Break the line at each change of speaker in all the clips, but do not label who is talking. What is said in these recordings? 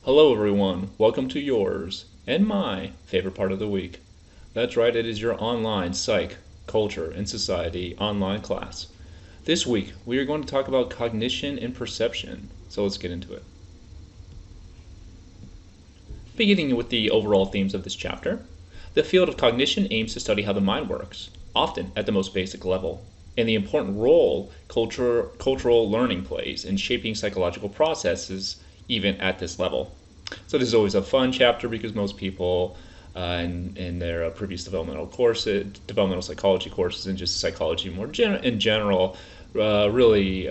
Hello, everyone. Welcome to yours and my favorite part of the week. That's right, it is your online Psych, Culture, and Society online class. This week, we are going to talk about cognition and perception. So let's get into it. Beginning with the overall themes of this chapter, the field of cognition aims to study how the mind works, often at the most basic level, and the important role cultural learning plays in shaping psychological processes even at this level. So this is always a fun chapter because most people in their previous developmental psychology courses, and just psychology in general, really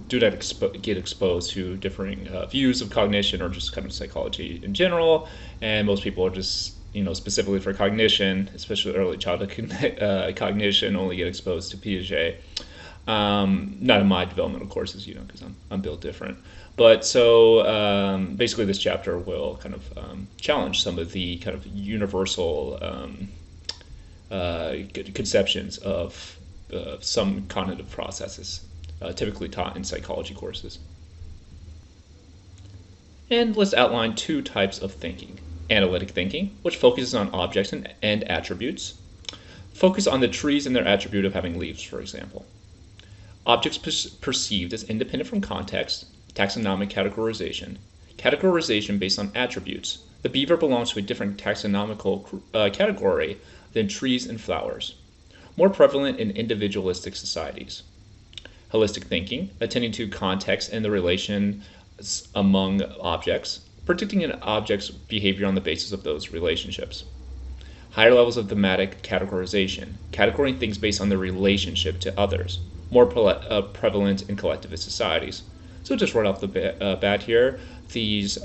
do not get exposed to differing views of cognition or just kind of psychology in general. And most people are just specifically for cognition, especially early childhood cognition, only get exposed to Piaget. Not in my developmental courses, because I'm built different. But so basically, this chapter will kind of challenge some of the kind of universal conceptions of some cognitive processes typically taught in psychology courses. And let's outline two types of thinking. Analytic thinking, which focuses on objects and attributes. Focus on the trees and their attribute of having leaves, for example. Objects perceived as independent from context, taxonomic categorization. Categorization based on attributes. The beaver belongs to a different taxonomical category than trees and flowers. More prevalent in individualistic societies. Holistic thinking, attending to context and the relations among objects, predicting an object's behavior on the basis of those relationships. Higher levels of thematic categorization, categorizing things based on their relationship to others, more prevalent in collectivist societies. So just right off the bat here, these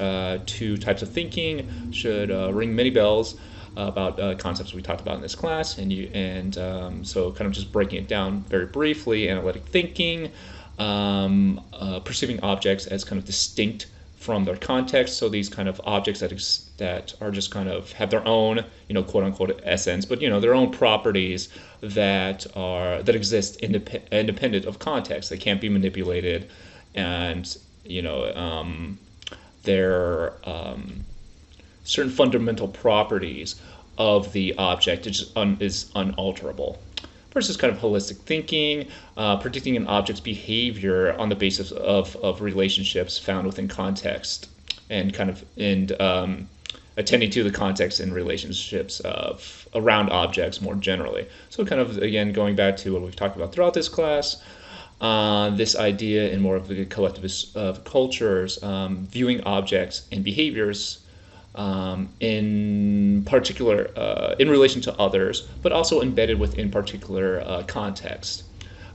two types of thinking should ring many bells about concepts we talked about in this class, so kind of just breaking it down very briefly. Analytic thinking, perceiving objects as kind of distinct from their context. So these kind of objects that are just kind of have their own, quote unquote essence, but their own properties that exist independent of context. They can't be manipulated, and they're certain fundamental properties of the object is unalterable. Versus kind of holistic thinking, predicting an object's behavior on the basis of relationships found within context, and attending to the context and relationships around objects more generally. So kind of, again, going back to what we've talked about throughout this class, this idea in more of the collectivist cultures, viewing objects and behaviors in particular in relation to others, but also embedded within particular context.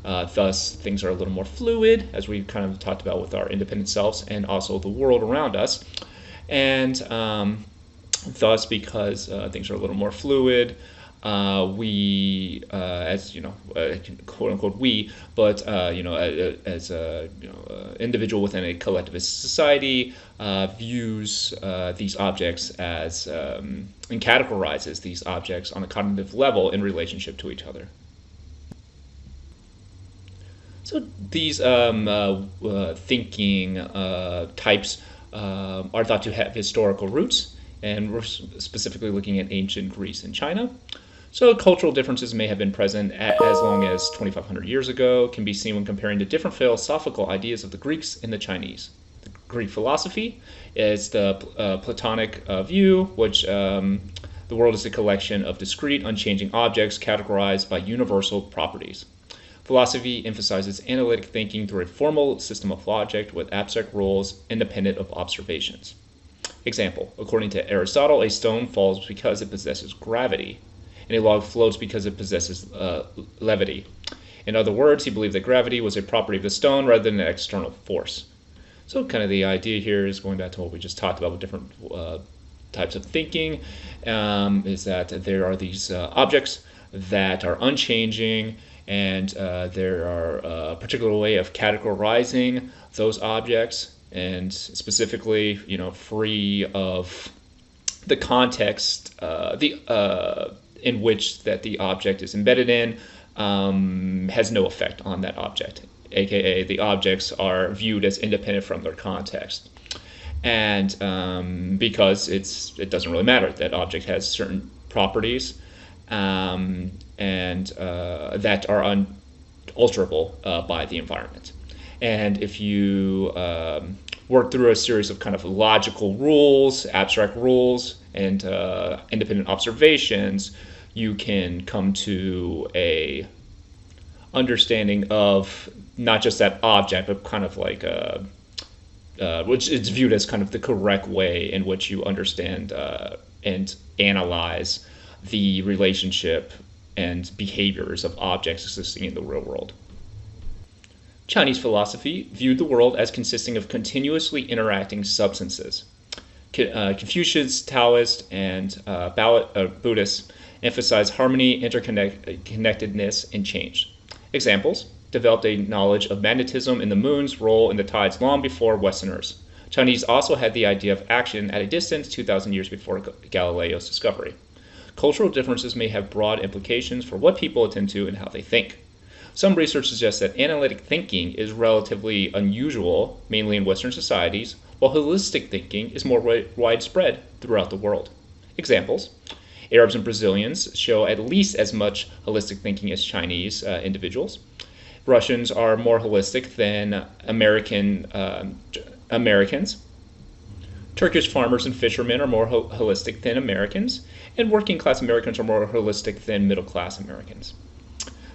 Thus, things are a little more fluid, as we kind of talked about with our independent selves and also the world around us. And thus, because things are a little more fluid, we, as quote unquote we, but as a individual within a collectivist society, views these objects as and categorizes these objects on a cognitive level in relationship to each other. So these thinking types are thought to have historical roots, and we're specifically looking at ancient Greece and China. So cultural differences may have been present as long as 2,500 years ago, can be seen when comparing the different philosophical ideas of the Greeks and the Chinese. The Greek philosophy is the Platonic view, which the world is a collection of discrete, unchanging objects categorized by universal properties. Philosophy emphasizes analytic thinking through a formal system of logic with abstract rules independent of observations. Example, according to Aristotle, a stone falls because it possesses gravity, and a log floats because it possesses levity. In other words, he believed that gravity was a property of the stone rather than an external force. So kind of the idea here is going back to what we just talked about with different types of thinking, is that there are these objects that are unchanging, and there are a particular way of categorizing those objects, and specifically, free of the context in which that the object is embedded in, has no effect on that object, aka the objects are viewed as independent from their context. And because it doesn't really matter, that object has certain properties and that are unalterable by the environment. And if you work through a series of kind of logical rules, abstract rules, and independent observations, you can come to a understanding of not just that object, but kind of like which is viewed as kind of the correct way in which you understand and analyze the relationship and behaviors of objects existing in the real world. Chinese philosophy viewed the world as consisting of continuously interacting substances. Confucius, Taoist, and Buddhists emphasize harmony, interconnectedness, and change. Examples: developed a knowledge of magnetism and the moon's role in the tides long before Westerners. Chinese also had the idea of action at a distance 2,000 years before Galileo's discovery. Cultural differences may have broad implications for what people attend to and how they think. Some research suggests that analytic thinking is relatively unusual, mainly in Western societies, while holistic thinking is more widespread throughout the world. Examples: Arabs and Brazilians show at least as much holistic thinking as Chinese individuals. Russians are more holistic than Americans. Turkish farmers and fishermen are more holistic than Americans, and working class Americans are more holistic than middle class Americans.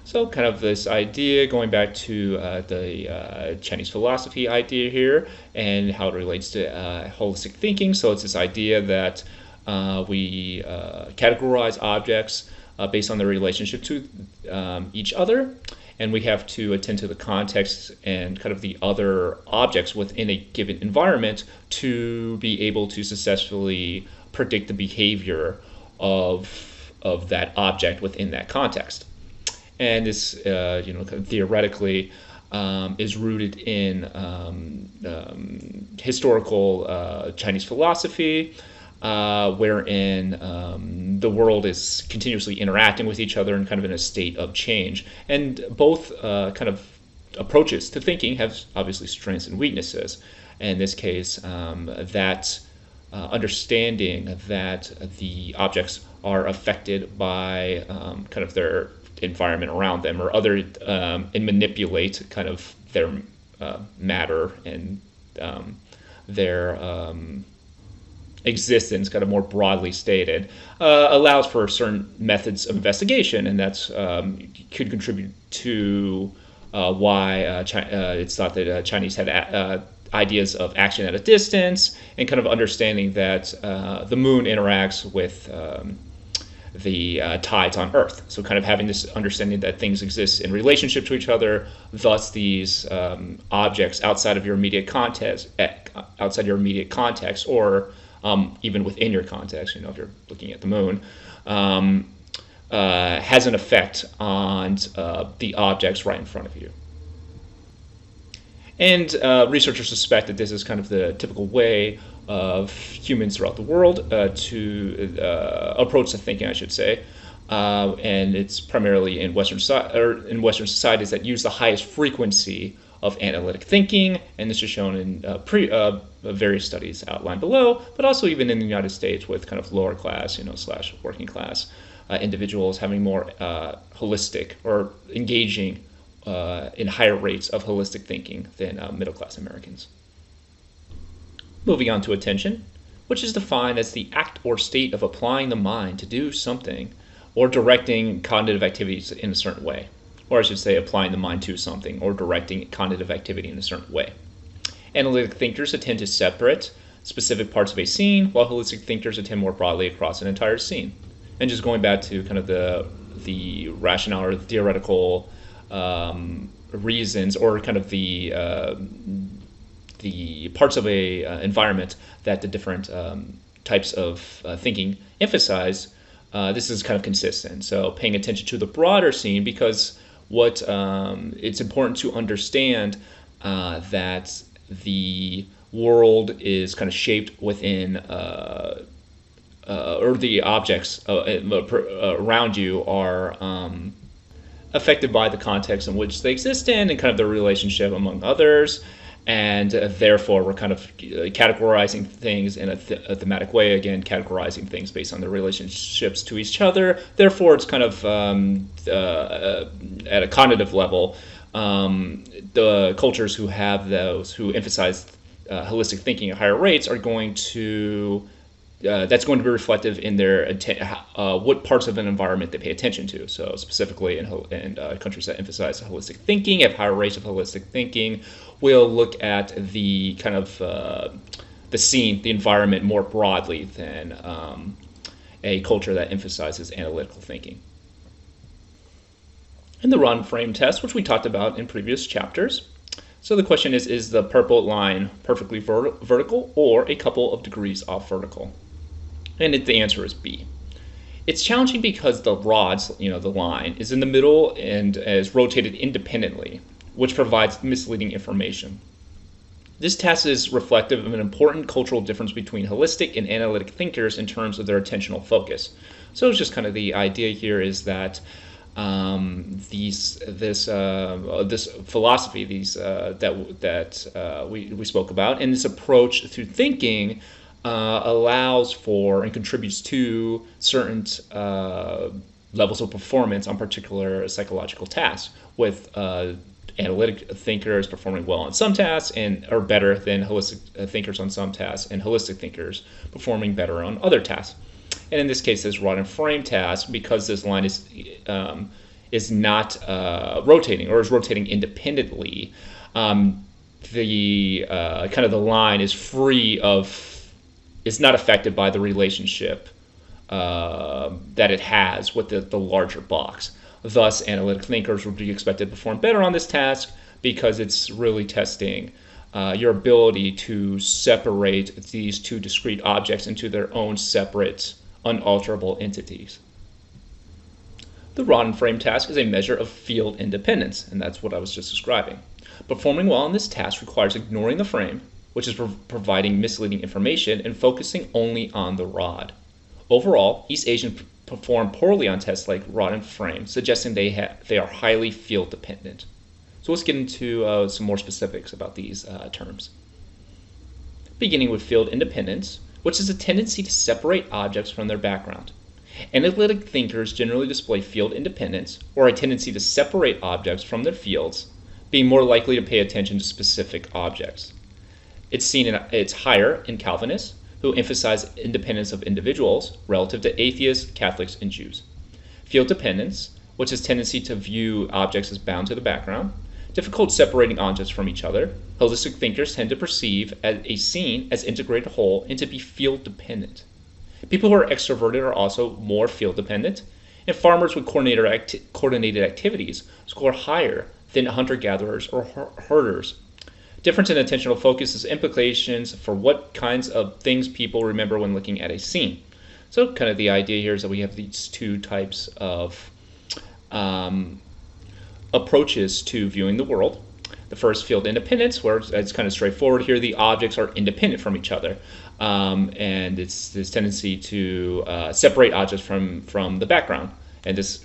So kind of this idea, going back to the Chinese philosophy idea here and how it relates to holistic thinking. So it's this idea that we categorize objects based on their relationship to each other, and we have to attend to the context and kind of the other objects within a given environment to be able to successfully predict the behavior of that object within that context. And this, theoretically, is rooted in historical Chinese philosophy, wherein the world is continuously interacting with each other and kind of in a state of change. And both kind of approaches to thinking have obviously strengths and weaknesses. In this case, that understanding that the objects are affected by kind of their environment around them or other and manipulate kind of their matter and their existence kind of more broadly stated allows for certain methods of investigation, and that's could contribute to why it's thought that Chinese had ideas of action at a distance and kind of understanding that the moon interacts with the tides on Earth. So kind of having this understanding that things exist in relationship to each other, thus these objects outside of your immediate context, or even within your context, if you're looking at the moon, has an effect on the objects right in front of you. And researchers suspect that this is kind of the typical way of humans throughout the world to approach the thinking, I should say. And it's primarily in Western societies that use the highest frequency of analytic thinking, and this is shown in various studies outlined below, but also even in the United States with kind of lower class, slash working class individuals having more holistic or engaging in higher rates of holistic thinking than middle class Americans. Moving on to attention, which is defined as the act or state of applying the mind to do something or directing cognitive activities in a certain way. Or I should say applying the mind to something or directing cognitive activity in a certain way. Analytic thinkers attend to separate specific parts of a scene, while holistic thinkers attend more broadly across an entire scene. And just going back to kind of the rationale or the theoretical reasons or kind of the parts of a environment that the different types of thinking emphasize, this is kind of consistent. So paying attention to the broader scene, because what it's important to understand that the world is kind of shaped within or the objects around you are affected by the context in which they exist in and kind of their relationship among others. And therefore we're kind of categorizing things in a thematic way, again categorizing things based on their relationships to each other. Therefore it's kind of at a cognitive level, the cultures who emphasize holistic thinking at higher rates are going to that's going to be reflective in their what parts of an environment they pay attention to. So specifically in countries that emphasize holistic thinking, at higher rates of holistic thinking, we'll look at the kind of the scene, the environment more broadly than a culture that emphasizes analytical thinking. And the rod and frame test, which we talked about in previous chapters. So the question is the purple line perfectly vertical or a couple of degrees off vertical? And the answer is B. It's challenging because the rods, the line, is in the middle and is rotated independently, which provides misleading information. This test is reflective of an important cultural difference between holistic and analytic thinkers in terms of their attentional focus. So it's just kind of the idea here is that this philosophy, that we spoke about, and this approach to thinking allows for and contributes to certain levels of performance on particular psychological tasks, with analytic thinkers performing well on some tasks and are better than holistic thinkers on some tasks, and holistic thinkers performing better on other tasks. And in this case, this rod and frame task, because this line is not rotating, or is rotating independently, the kind of the line is free of, is not affected by the relationship that it has with the larger box. Thus, analytic thinkers would be expected to perform better on this task because it's really testing your ability to separate these two discrete objects into their own separate, unalterable entities. The rod and frame task is a measure of field independence, and that's what I was just describing. Performing well on this task requires ignoring the frame, which is providing misleading information, and focusing only on the rod. Overall, East Asians perform poorly on tests like rod and frame, suggesting they are highly field dependent. So let's get into some more specifics about these terms. Beginning with field independence, which is a tendency to separate objects from their background. Analytic thinkers generally display field independence, or a tendency to separate objects from their fields, being more likely to pay attention to specific objects. It's higher in Calvinists, who emphasize independence of individuals relative to atheists, Catholics, and Jews. Field dependence, which is tendency to view objects as bound to the background, difficult separating objects from each other. Holistic thinkers tend to perceive a scene as integrated whole and to be field dependent. People who are extroverted are also more field dependent, and farmers with coordinated activities score higher than hunter-gatherers or herders. Difference in attentional focus has implications for what kinds of things people remember when looking at a scene. So kind of the idea here is that we have these two types of approaches to viewing the world. The first, field independence, where it's kind of straightforward here. The objects are independent from each other. And it's this tendency to separate objects from the background. And it's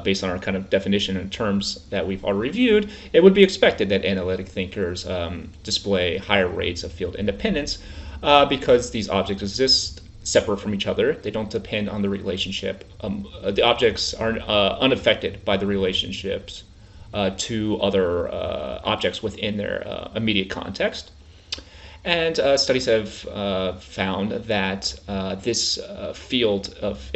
based on our kind of definition and terms that we've already reviewed. It would be expected that analytic thinkers display higher rates of field independence because these objects exist separate from each other. They don't depend on the relationship. The objects are unaffected by the relationships to other objects within their immediate context. And studies have found that this field of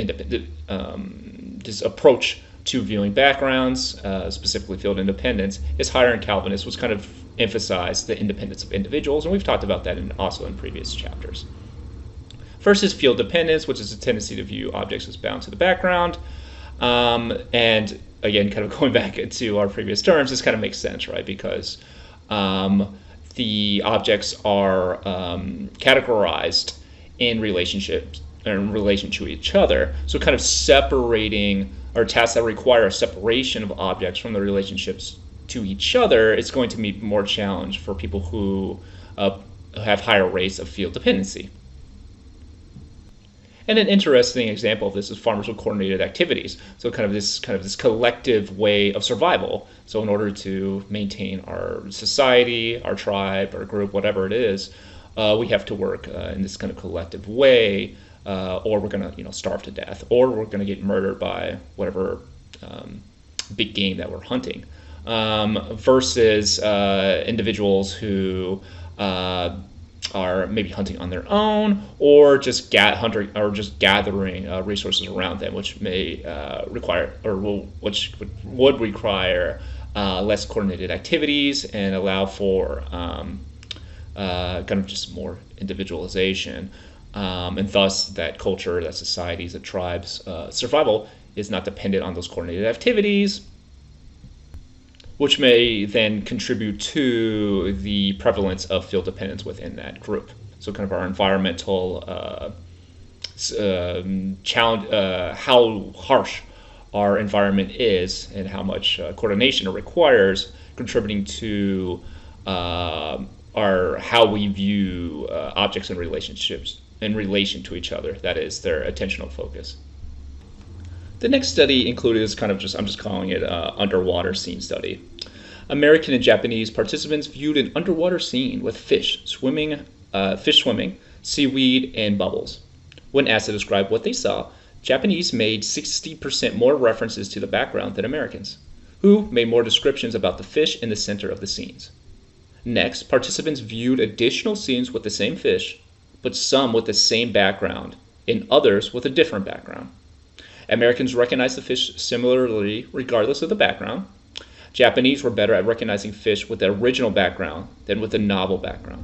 this approach to viewing backgrounds, specifically field independence, is higher in Calvinists, which kind of emphasize the independence of individuals, and we've talked about that also in previous chapters. First is field dependence, which is a tendency to view objects as bound to the background. And again, kind of going back to our previous terms, this kind of makes sense, right? Because the objects are categorized in relationships or in relation to each other. So kind of separating, or tasks that require a separation of objects from the relationships to each other, it's going to be more challenge for people who have higher rates of field dependency. And an interesting example of this is farmers with coordinated activities. So this collective way of survival. So in order to maintain our society, our tribe, our group, whatever it is, we have to work in this kind of collective way, or we're going to starve to death, or we're going to get murdered by whatever big game that we're hunting. Versus individuals who are maybe hunting on their own, or just gathering resources around them, which may require, which would require less coordinated activities and allow for kind of just more individualization, and thus that culture, that societies, that tribes' survival is not dependent on those coordinated activities, which may then contribute to the prevalence of field dependence within that group. So kind of our environmental challenge, how harsh our environment is and how much coordination it requires, contributing to how we view objects and relationships in relation to each other. That is their attentional focus. The next study included is I'm just calling it underwater scene study. American and Japanese participants viewed an underwater scene with fish swimming, seaweed, and bubbles. When asked to describe what they saw, Japanese made 60% more references to the background than Americans, who made more descriptions about the fish in the center of the scenes. Next, participants viewed additional scenes with the same fish, but some with the same background, and others with a different background. Americans recognized the fish similarly regardless of the background. Japanese were better at recognizing fish with the original background than with the novel background.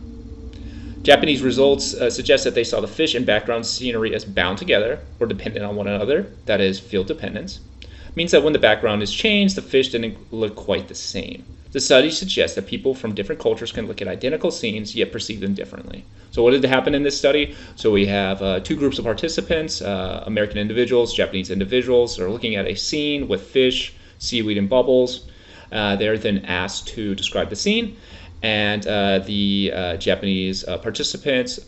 Japanese results suggest that they saw the fish and background scenery as bound together or dependent on one another, that is, field dependence. It means that when the background is changed, the fish didn't look quite the same. The study suggests that people from different cultures can look at identical scenes yet perceive them differently. So what did happen in this study? So we have two groups of participants, American individuals, Japanese individuals. They're looking at a scene with fish, seaweed, and bubbles. They're then asked to describe the scene, and the Japanese participants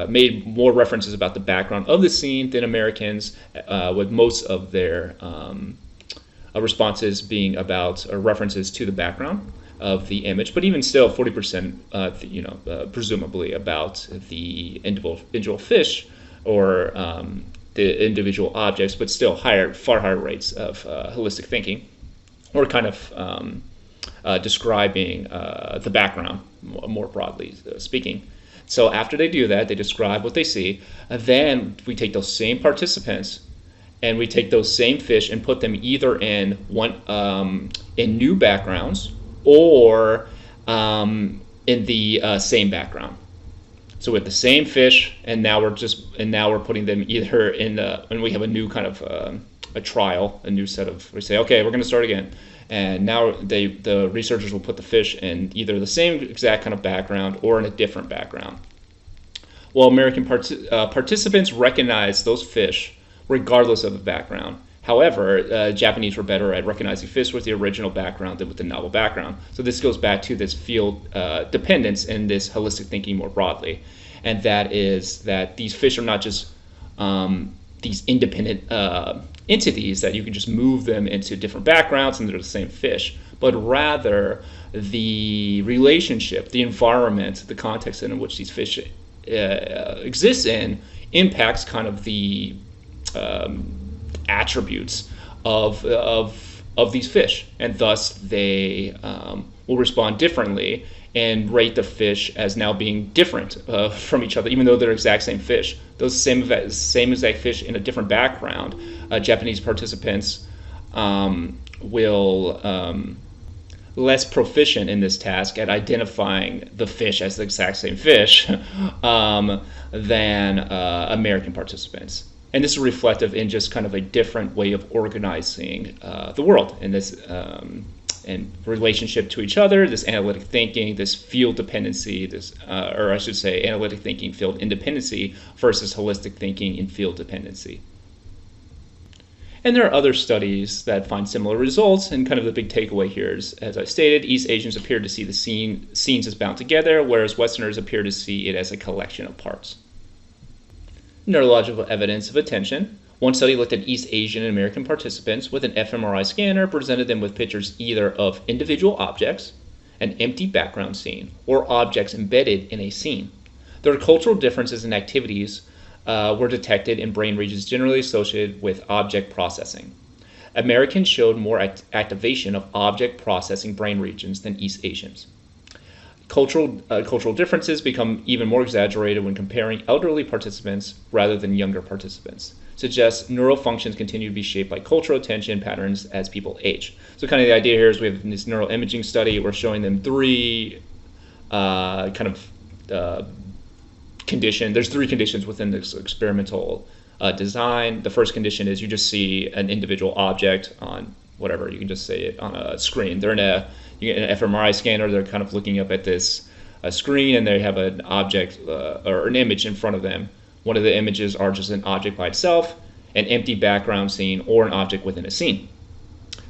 made more references about the background of the scene than Americans, with most of their responses being about references to the background of the image, but even still 40% presumably about the individual fish or the individual objects, but still far higher rates of holistic thinking, or kind of describing the background more broadly speaking. So after they do that, they describe what they see, and then we take those same participants and we take those same fish and put them either in new backgrounds or in the same background. So with the same fish, and now we're putting them either in and we have a new kind of a trial, a new set of, we say, okay, we're going to start again. And now the researchers will put the fish in either the same exact kind of background or in a different background. Well, American participants recognized those fish regardless of the background. However, Japanese were better at recognizing fish with the original background than with the novel background. So this goes back to this field dependence and this holistic thinking more broadly. And that is that these fish are not just these independent entities that you can just move them into different backgrounds and they're the same fish, but rather the relationship, the environment, the context in which these fish exist in impacts kind of the attributes of these fish, and thus they will respond differently and rate the fish as now being different from each other, even though they're exact same fish. Those same exact fish in a different background, Japanese participants will less proficient in this task at identifying the fish as the exact same fish than American participants. And this is reflective in just kind of a different way of organizing the world in this and relationship to each other, this analytic thinking, this field dependency, or I should say analytic thinking, field independency versus holistic thinking and field dependency. And there are other studies that find similar results, and kind of the big takeaway here is, as I stated, East Asians appear to see the scenes as bound together, whereas Westerners appear to see it as a collection of parts. Neurological evidence of attention. One study looked at East Asian and American participants with an fMRI scanner, presented them with pictures either of individual objects, an empty background scene, or objects embedded in a scene. There are cultural differences in activities were detected in brain regions generally associated with object processing. Americans showed more activation of object processing brain regions than East Asians. Cultural differences become even more exaggerated when comparing elderly participants rather than younger participants. Suggests neural functions continue to be shaped by cultural attention patterns as people age. So kind of the idea here is we have this neural imaging study. We're showing them three condition. There's three conditions within this experimental design. The first condition is you just see an individual object on whatever, you can just say it on a screen. They're in an fMRI scanner. They're kind of looking up at this screen, and they have an object or an image in front of them. One of the images are just an object by itself, an empty background scene, or an object within a scene.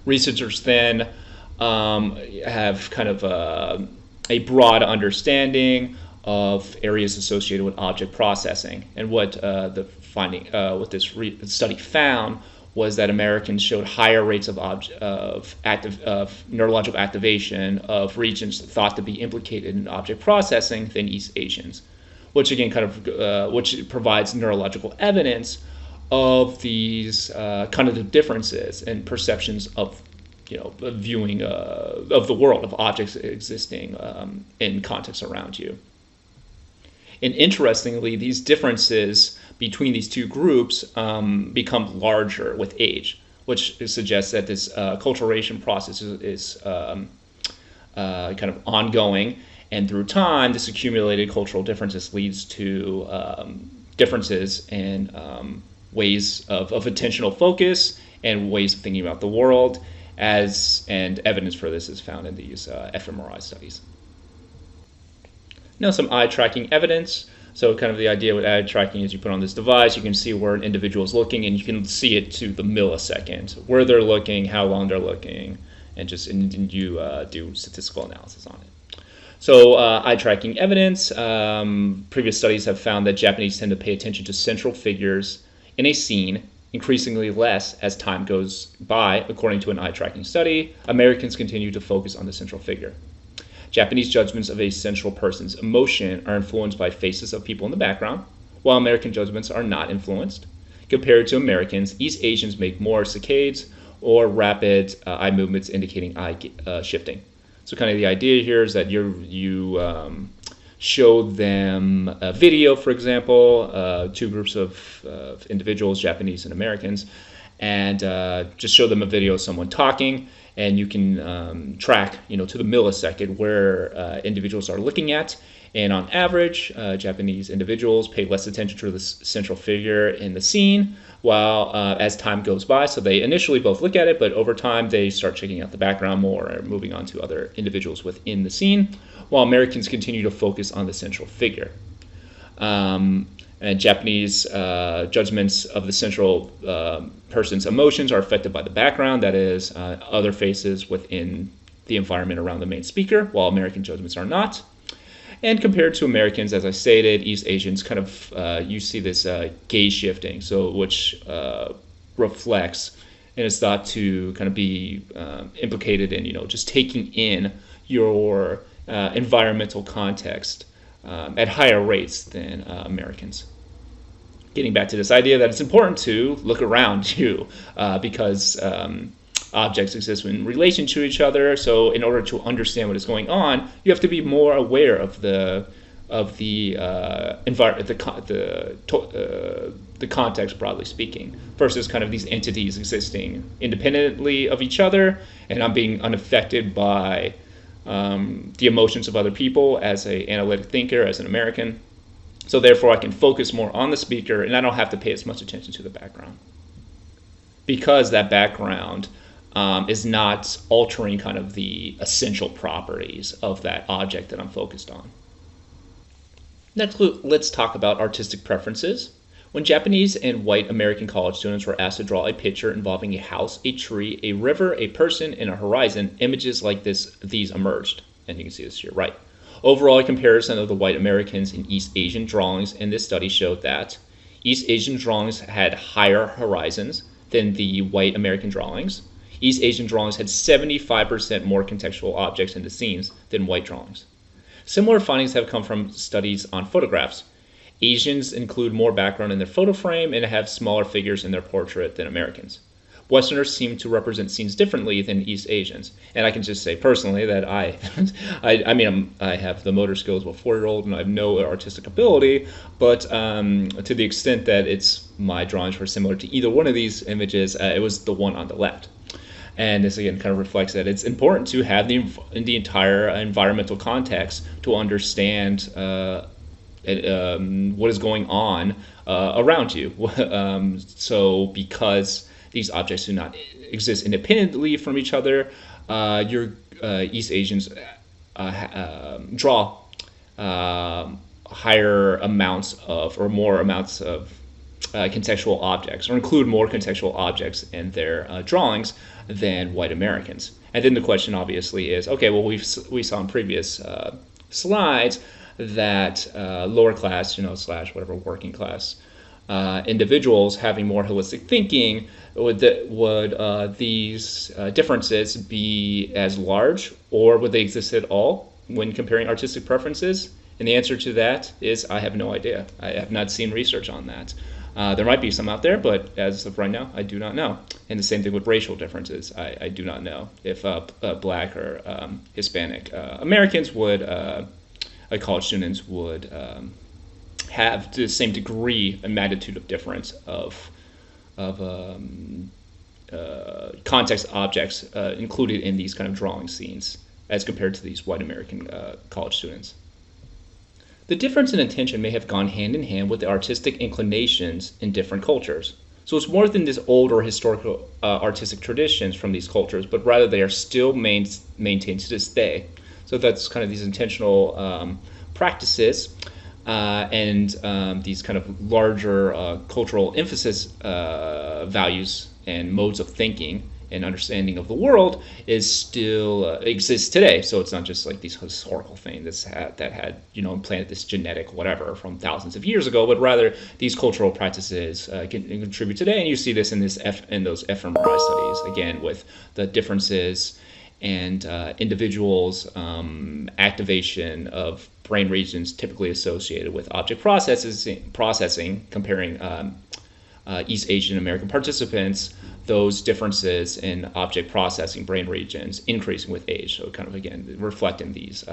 Researchers then have kind of a broad understanding of areas associated with object processing. And what what this study found was that Americans showed higher rates of neurological activation of regions thought to be implicated in object processing than East Asians, which again which provides neurological evidence of these cognitive differences and perceptions of viewing of the world, of objects existing in context around you. And interestingly, these differences between these two groups become larger with age, which suggests that this acculturation process is kind of ongoing. And through time, this accumulated cultural differences leads to differences in ways of attentional focus and ways of thinking about the world, and evidence for this is found in these fMRI studies. Now, some eye tracking evidence. So kind of the idea with eye tracking is you put on this device, you can see where an individual is looking, and you can see it to the millisecond, where they're looking, how long they're looking, and you do statistical analysis on it. So eye tracking evidence. Previous studies have found that Japanese tend to pay attention to central figures in a scene increasingly less as time goes by, according to an eye tracking study. Americans continue to focus on the central figure. Japanese judgments of a central person's emotion are influenced by faces of people in the background, while American judgments are not influenced. Compared to Americans, East Asians make more saccades or rapid eye movements indicating eye shifting. So kind of the idea here is that you show them a video, for example, two groups of individuals, Japanese and Americans, and just show them a video of someone talking, and you can track, to the millisecond where individuals are looking at. And on average, Japanese individuals pay less attention to the central figure in the scene, while as time goes by. So they initially both look at it, but over time they start checking out the background more and moving on to other individuals within the scene, while Americans continue to focus on the central figure. And Japanese judgments of the central person's emotions are affected by the background, that is, other faces within the environment around the main speaker, while American judgments are not. And compared to Americans, as I stated, East Asians kind of, you see this gaze shifting, so which reflects and is thought to kind of be implicated in, just taking in your environmental context at higher rates than Americans. Getting back to this idea that it's important to look around you because objects exist in relation to each other. So in order to understand what is going on, you have to be more aware of the environment, the context, broadly speaking, versus kind of these entities existing independently of each other, and I'm being unaffected by the emotions of other people as an analytic thinker, as an American. So therefore, I can focus more on the speaker, and I don't have to pay as much attention to the background, because that background is not altering kind of the essential properties of that object that I'm focused on. Next, let's talk about artistic preferences. When Japanese and white American college students were asked to draw a picture involving a house, a tree, a river, a person, and a horizon, images like these emerged. And you can see this here, right? Overall, a comparison of the white Americans and East Asian drawings in this study showed that East Asian drawings had higher horizons than the white American drawings. East Asian drawings had 75% more contextual objects in the scenes than white drawings. Similar findings have come from studies on photographs. Asians include more background in their photo frame and have smaller figures in their portrait than Americans. Westerners seem to represent scenes differently than East Asians, and I can just say personally that I have the motor skills of a 4-year-old and I have no artistic ability, but to the extent that my drawings were similar to either one of these images, it was the one on the left. And this again kind of reflects that it's important to have the entire environmental context to understand what is going on around you. So because these objects do not exist independently from each other, your East Asians draw higher amounts of, or more amounts of contextual objects, or include more contextual objects in their drawings than white Americans. And then the question obviously is, okay, well we saw in previous slides that lower class, slash whatever working class individuals having more holistic thinking, would these differences be as large, or would they exist at all when comparing artistic preferences? And the answer to that is I have no idea. I have not seen research on that. There might be some out there, but as of right now, I do not know. And the same thing with racial differences. I do not know if Black or Hispanic Americans college students would have the same degree and magnitude of difference of context objects included in these kind of drawing scenes as compared to these white American college students. The difference in intention may have gone hand in hand with the artistic inclinations in different cultures. So it's more than this old or historical artistic traditions from these cultures, but rather they are still maintained to this day. So that's kind of these intentional practices and these kind of larger cultural emphasis values and modes of thinking and understanding of the world is still exists today. So it's not just like these historical things that had implanted this genetic whatever from thousands of years ago, but rather these cultural practices can contribute today. And you see this in those fMRI studies again with the differences and individuals' activation of brain regions typically associated with object processing, comparing East Asian American participants, those differences in object processing brain regions increasing with age. So kind of, again, reflecting these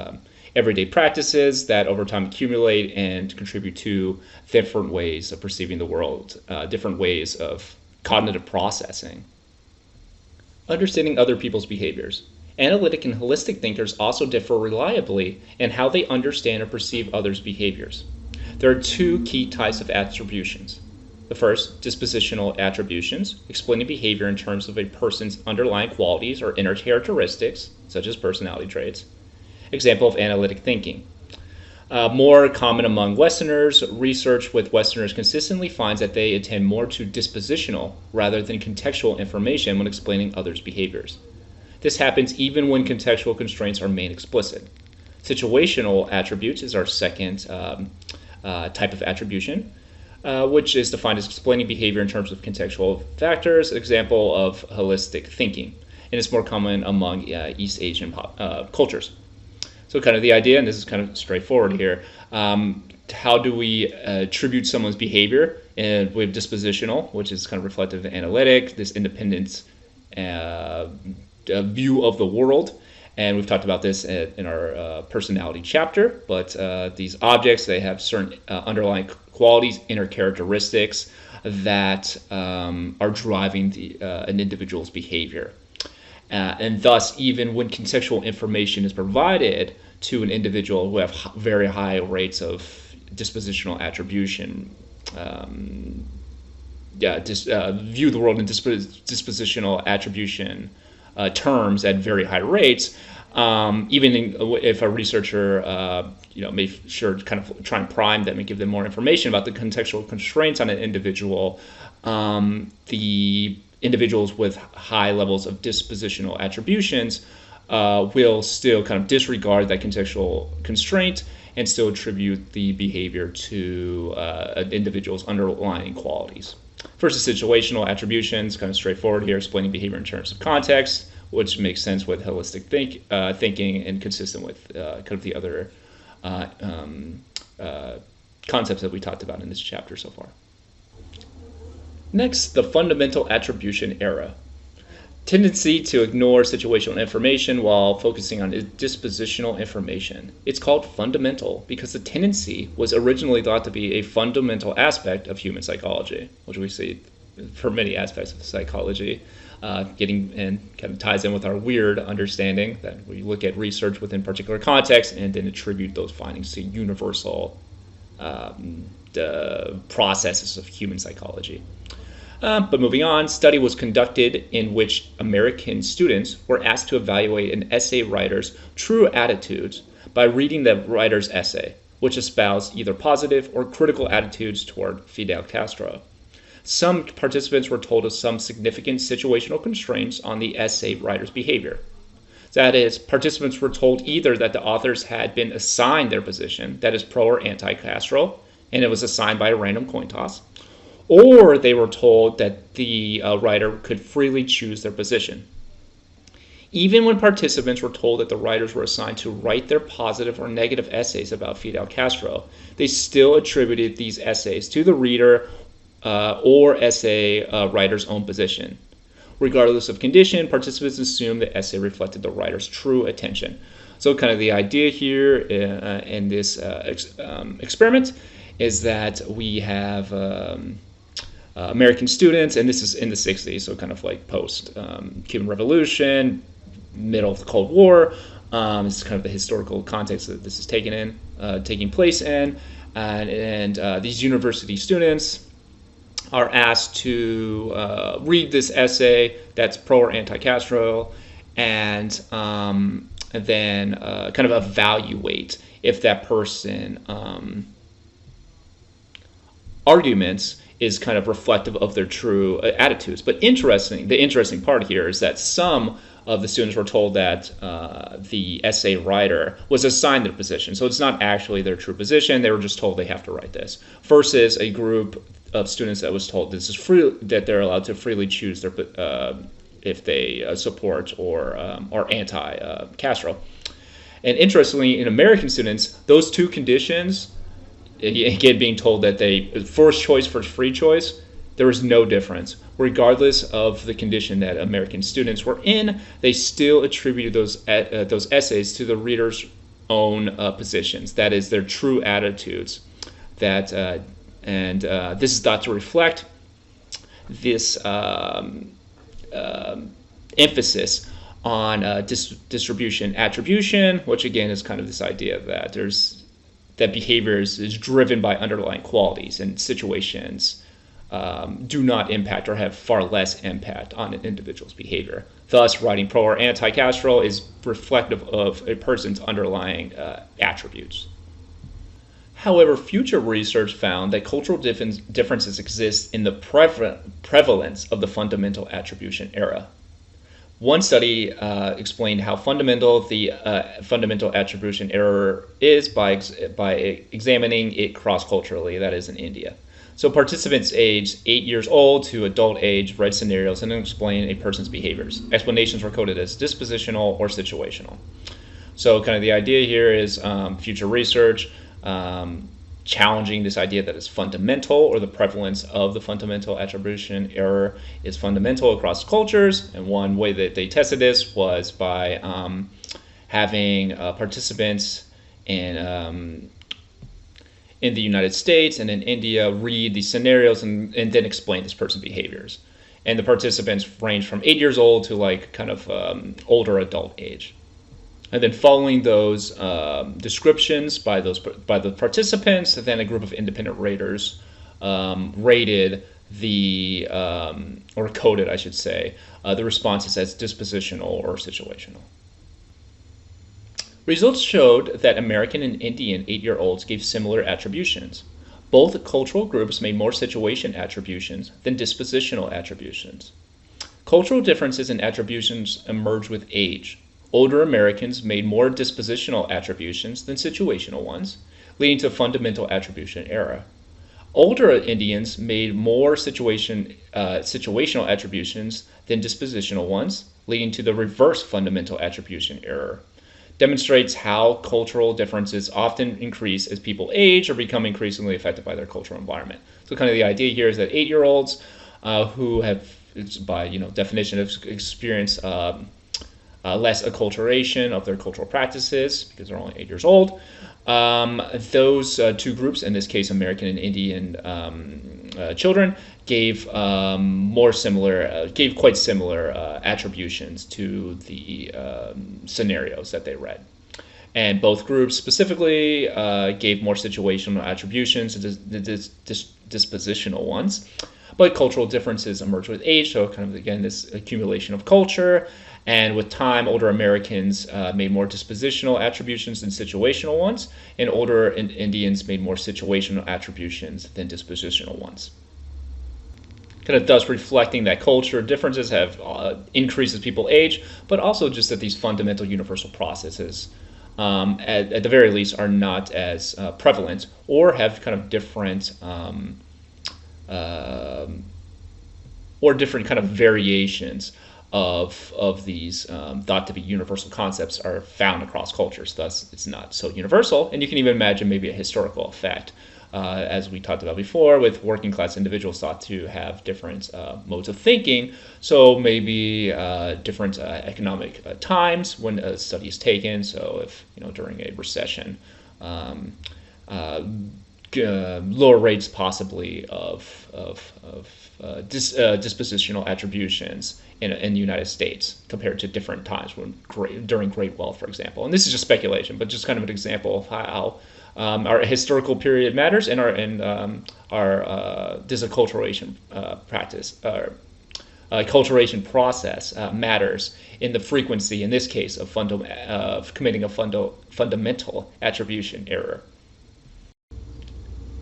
everyday practices that over time accumulate and contribute to different ways of perceiving the world, different ways of cognitive processing. Understanding other people's behaviors. Analytic and holistic thinkers also differ reliably in how they understand or perceive others' behaviors. There are two key types of attributions. The first, dispositional attributions, explaining behavior in terms of a person's underlying qualities or inner characteristics, such as personality traits. Example of analytic thinking. More common among Westerners, research with Westerners consistently finds that they attend more to dispositional rather than contextual information when explaining others' behaviors. This happens even when contextual constraints are made explicit. Situational attributes is our second type of attribution, which is defined as explaining behavior in terms of contextual factors, example of holistic thinking. And it's more common among East Asian cultures. So kind of the idea, and this is kind of straightforward here, how do we attribute someone's behavior? And we have dispositional, which is kind of reflective of analytic, this independent view of the world. And we've talked about this in our personality chapter, but these objects, they have certain underlying qualities, inner characteristics that are driving an individual's behavior. And thus, even when contextual information is provided to an individual who have very high rates of dispositional attribution, view the world in dispositional attribution terms at very high rates, even if a researcher may sure to kind of try and prime them and give them more information about the contextual constraints on an individual, the individuals with high levels of dispositional attributions will still kind of disregard that contextual constraint and still attribute the behavior to an individual's underlying qualities. Versus situational attributions, kind of straightforward here, explaining behavior in terms of context, which makes sense with holistic thinking and consistent with kind of the other concepts that we talked about in this chapter so far. Next, the fundamental attribution era. Tendency to ignore situational information while focusing on dispositional information. It's called fundamental because the tendency was originally thought to be a fundamental aspect of human psychology, which we see for many aspects of psychology, getting and kind of ties in with our weird understanding that we look at research within particular contexts and then attribute those findings to universal processes of human psychology. But moving on, study was conducted in which American students were asked to evaluate an essay writer's true attitudes by reading the writer's essay, which espoused either positive or critical attitudes toward Fidel Castro. Some participants were told of some significant situational constraints on the essay writer's behavior. That is, participants were told either that the authors had been assigned their position, that is pro or anti-Castro, and it was assigned by a random coin toss, or they were told that the writer could freely choose their position. Even when participants were told that the writers were assigned to write their positive or negative essays about Fidel Castro, they still attributed these essays to the reader or essay writer's own position. Regardless of condition, participants assumed the essay reflected the writer's true intention. So kind of the idea here in this experiment is that we have American students, and this is in the 60s, so kind of like post-Cuban Revolution, middle of the Cold War. This is kind of the historical context that this is taking place in. And these university students are asked to read this essay that's pro or anti-Castro, and then kind of evaluate if that person arguments is kind of reflective of their true attitudes. But the interesting part here is that some of the students were told that the essay writer was assigned their position. So it's not actually their true position. They were just told they have to write this. Versus a group of students that was told this is free, that they're allowed to freely choose their if they support or are anti-Castro. And interestingly, in American students, those two conditions, again, being told that they first choice versus free choice, there was no difference. Regardless of the condition that American students were in, they still attributed those essays to the reader's own positions. That is, their true attitudes. And this is thought to reflect this emphasis on distribution attribution, which again is kind of this idea that behavior is driven by underlying qualities, and situations do not impact or have far less impact on an individual's behavior. Thus, writing pro or anti-Castro is reflective of a person's underlying attributes. However, future research found that cultural differences exist in the prevalence of the fundamental attribution era. One study explained how fundamental the fundamental attribution error is by examining it cross-culturally, that is in India. So participants aged 8 years old to adult age read scenarios and explained a person's behaviors. Explanations were coded as dispositional or situational. So kind of the idea here is future research challenging this idea that it's fundamental, or the prevalence of the fundamental attribution error is fundamental across cultures. And one way that they tested this was by having participants in the United States and in India read these scenarios and then explain this person's behaviors. And the participants ranged from 8 years old to like kind of older adult age. And then following those descriptions by the participants, then a group of independent raters rated or coded, I should say, the responses as dispositional or situational. Results showed that American and Indian 8-year-olds gave similar attributions. Both cultural groups made more situation attributions than dispositional attributions. Cultural differences in attributions emerge with age. Older Americans made more dispositional attributions than situational ones, leading to fundamental attribution error. Older Indians made more situational attributions than dispositional ones, leading to the reverse fundamental attribution error. Demonstrates how cultural differences often increase as people age or become increasingly affected by their cultural environment. So, kind of the idea here is that 8-year-olds who have, by definition, have experienced less acculturation of their cultural practices because they're only 8 years old. Those two groups, in this case American and Indian children, gave quite similar attributions to the scenarios that they read. And both groups specifically gave more situational attributions than dispositional ones. But cultural differences emerge with age, so kind of, again, this accumulation of culture. And with time, older Americans made more dispositional attributions than situational ones, and older Indians made more situational attributions than dispositional ones. Kind of thus reflecting that culture differences have increased as people age, but also just that these fundamental universal processes, at the very least, are not as prevalent or have kind of different different kind of variations of these thought to be universal concepts are found across cultures. Thus, it's not so universal. And you can even imagine maybe a historical effect, as we talked about before, with working class individuals thought to have different modes of thinking. So maybe different economic times when a study is taken. So if during a recession, lower rates possibly of dispositional attributions in the United States compared to different times during Great Wealth, for example. And this is just speculation, but just kind of an example of how our historical period matters and our disacculturation practice, acculturation process matters in the frequency, in this case, of committing a fundamental attribution error.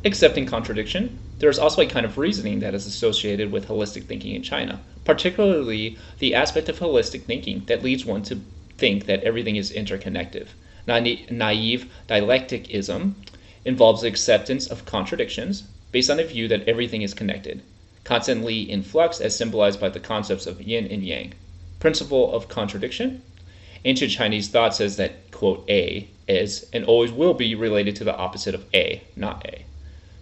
Accepting contradiction, there is also a kind of reasoning that is associated with holistic thinking in China, particularly the aspect of holistic thinking that leads one to think that everything is interconnected. Naive dialecticism involves the acceptance of contradictions based on a view that everything is connected, constantly in flux as symbolized by the concepts of yin and yang. Principle of contradiction. Ancient Chinese thought says that, quote, A is and always will be related to the opposite of A, not A.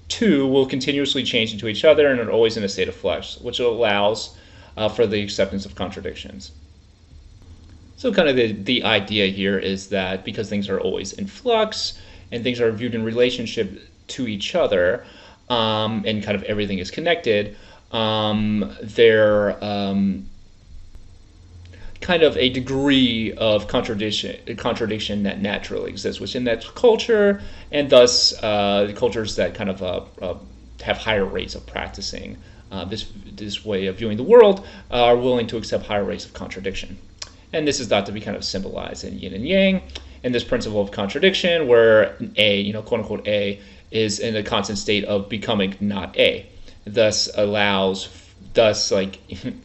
Two will continuously change into each other and are always in a state of flux, which allows for the acceptance of contradictions. So kind of the idea here is that because things are always in flux and things are viewed in relationship to each other, and kind of everything is connected, they're kind of a degree of contradiction that naturally exists within that culture, and thus cultures that kind of have higher rates of practicing this way of viewing the world are willing to accept higher rates of contradiction. And this is thought to be kind of symbolized in yin and yang, and this principle of contradiction where A, quote unquote A, is in a constant state of becoming not A. Thus like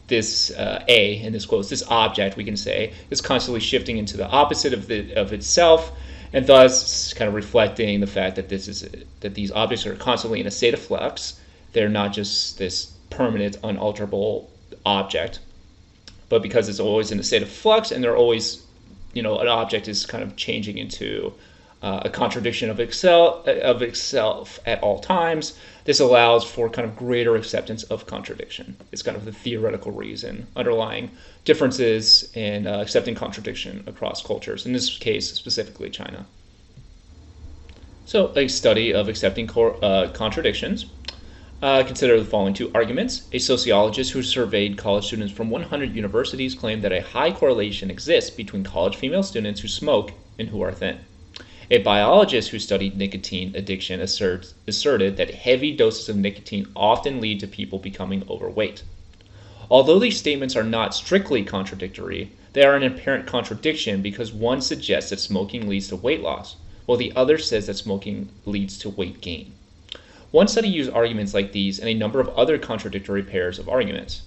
this A in this quote, this object, we can say, is constantly shifting into the opposite of itself, and thus kind of reflecting the fact that these objects are constantly in a state of flux. They're not just this permanent, unalterable object, but because it's always in a state of flux, and they're always, an object is kind of changing into a contradiction of itself at all times. This allows for kind of greater acceptance of contradiction. It's kind of the theoretical reason underlying differences in accepting contradiction across cultures, in this case specifically China. So a study of accepting contradictions. Consider the following two arguments. A sociologist who surveyed college students from 100 universities claimed that a high correlation exists between college female students who smoke and who are thin. A biologist who studied nicotine addiction asserted that heavy doses of nicotine often lead to people becoming overweight. Although these statements are not strictly contradictory, they are an apparent contradiction because one suggests that smoking leads to weight loss, while the other says that smoking leads to weight gain. One study used arguments like these and a number of other contradictory pairs of arguments.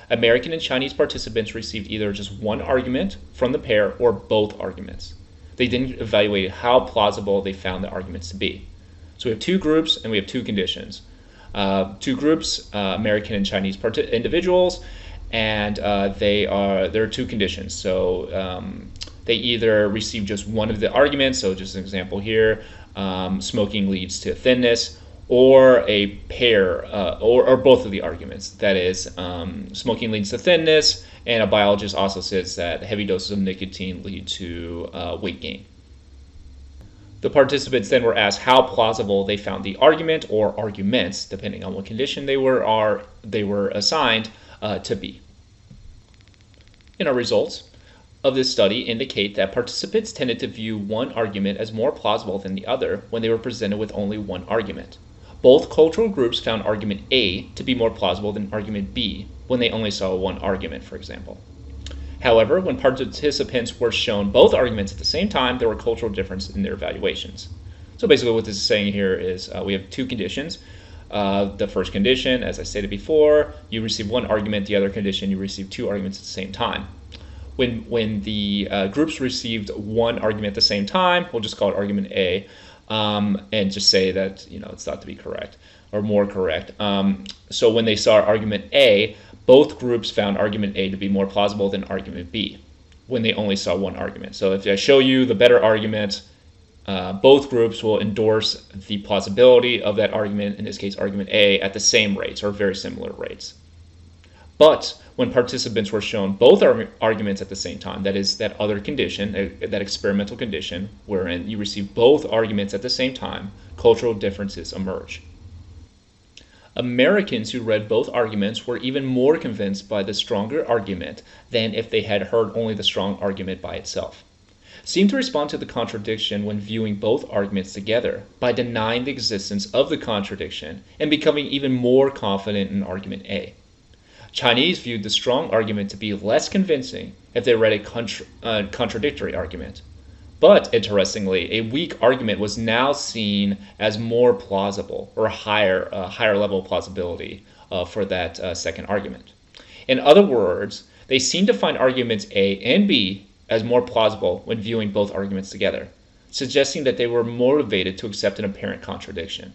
American and Chinese participants received either just one argument from the pair or both arguments. They then evaluated how plausible they found the arguments to be. So we have two groups and we have two conditions. Two groups, American and Chinese individuals, and there are two conditions. So they either receive just one of the arguments, so just an example here, smoking leads to thinness, or a pair, or both of the arguments. That is, smoking leads to thinness, and a biologist also says that heavy doses of nicotine lead to weight gain. The participants then were asked how plausible they found the argument or arguments, depending on what condition they were assigned, to be. And our results of this study indicate that participants tended to view one argument as more plausible than the other when they were presented with only one argument. Both cultural groups found argument A to be more plausible than argument B when they only saw one argument, for example. However, when participants were shown both arguments at the same time, there were cultural differences in their evaluations. So basically what this is saying here is we have two conditions. The first condition, as I stated before, you receive one argument. The other condition, you receive two arguments at the same time. When the groups received one argument at the same time, we'll just call it argument A, and just say that it's thought to be correct or more correct. So when they saw argument A, both groups found argument A to be more plausible than argument B when they only saw one argument. So if I show you the better argument, both groups will endorse the plausibility of that argument, in this case argument A, at the same rates or very similar rates. But when participants were shown both arguments at the same time, that is, that other condition, that experimental condition, wherein you receive both arguments at the same time, cultural differences emerge. Americans who read both arguments were even more convinced by the stronger argument than if they had heard only the strong argument by itself. Seemed to respond to the contradiction when viewing both arguments together by denying the existence of the contradiction and becoming even more confident in argument A. Chinese viewed the strong argument to be less convincing if they read a contradictory argument. But, interestingly, a weak argument was now seen as more plausible, or a higher level of plausibility for that second argument. In other words, they seemed to find arguments A and B as more plausible when viewing both arguments together, suggesting that they were motivated to accept an apparent contradiction.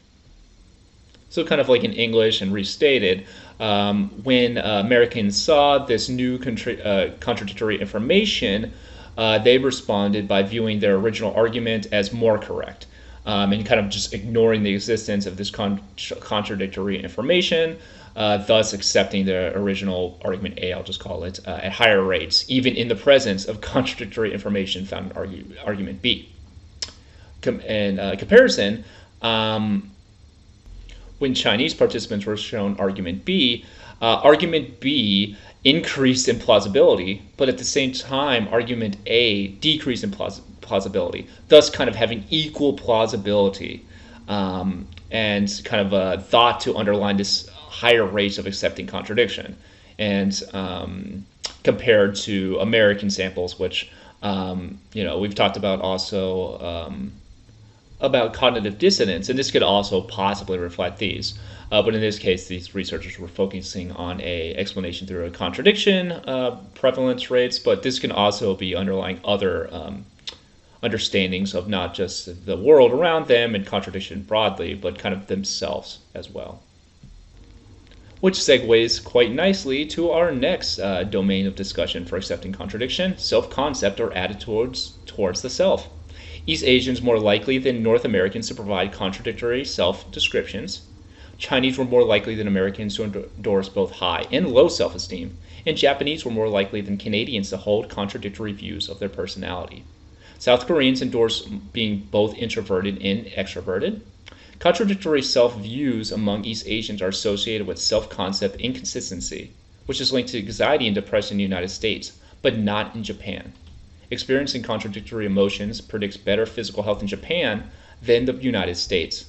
So kind of like in English and restated, when Americans saw this new contradictory information, they responded by viewing their original argument as more correct, and kind of just ignoring the existence of this contradictory information, thus accepting the original argument A, I'll just call it, at higher rates, even in the presence of contradictory information found in argument B. In comparison, when Chinese participants were shown argument B increased in plausibility, but at the same time, argument A decreased in plausibility, thus kind of having equal plausibility and kind of thought to underline this higher rates of accepting contradiction. And compared to American samples, which we've talked about also about cognitive dissonance, and this could also possibly reflect these. But in this case, these researchers were focusing on a explanation through a contradiction prevalence rates, but this can also be underlying other understandings of not just the world around them and contradiction broadly, but kind of themselves as well. Which segues quite nicely to our next domain of discussion for accepting contradiction, self-concept or attitudes towards the self. East Asians more likely than North Americans to provide contradictory self-descriptions. Chinese were more likely than Americans to endorse both high and low self-esteem, and Japanese were more likely than Canadians to hold contradictory views of their personality. South Koreans endorse being both introverted and extroverted. Contradictory self-views among East Asians are associated with self-concept inconsistency, which is linked to anxiety and depression in the United States, but not in Japan. Experiencing contradictory emotions predicts better physical health in Japan than the United States,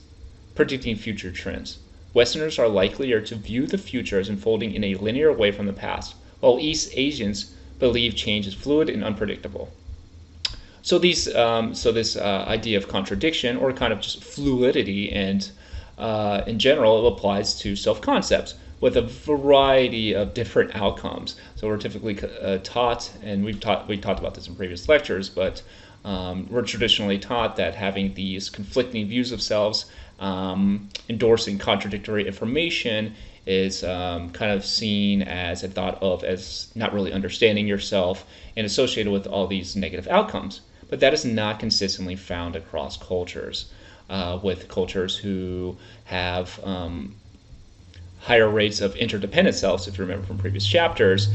predicting future trends. Westerners are likelier to view the future as unfolding in a linear way from the past, while East Asians believe change is fluid and unpredictable. So this idea of contradiction, or kind of just fluidity, and in general, it applies to self-concepts with a variety of different outcomes. So we're typically taught, and we talked about this in previous lectures, but we're traditionally taught that having these conflicting views of selves Endorsing contradictory information is kind of seen as and thought of as not really understanding yourself and associated with all these negative outcomes. But that is not consistently found across cultures. With cultures who have higher rates of interdependent selves, if you remember from previous chapters,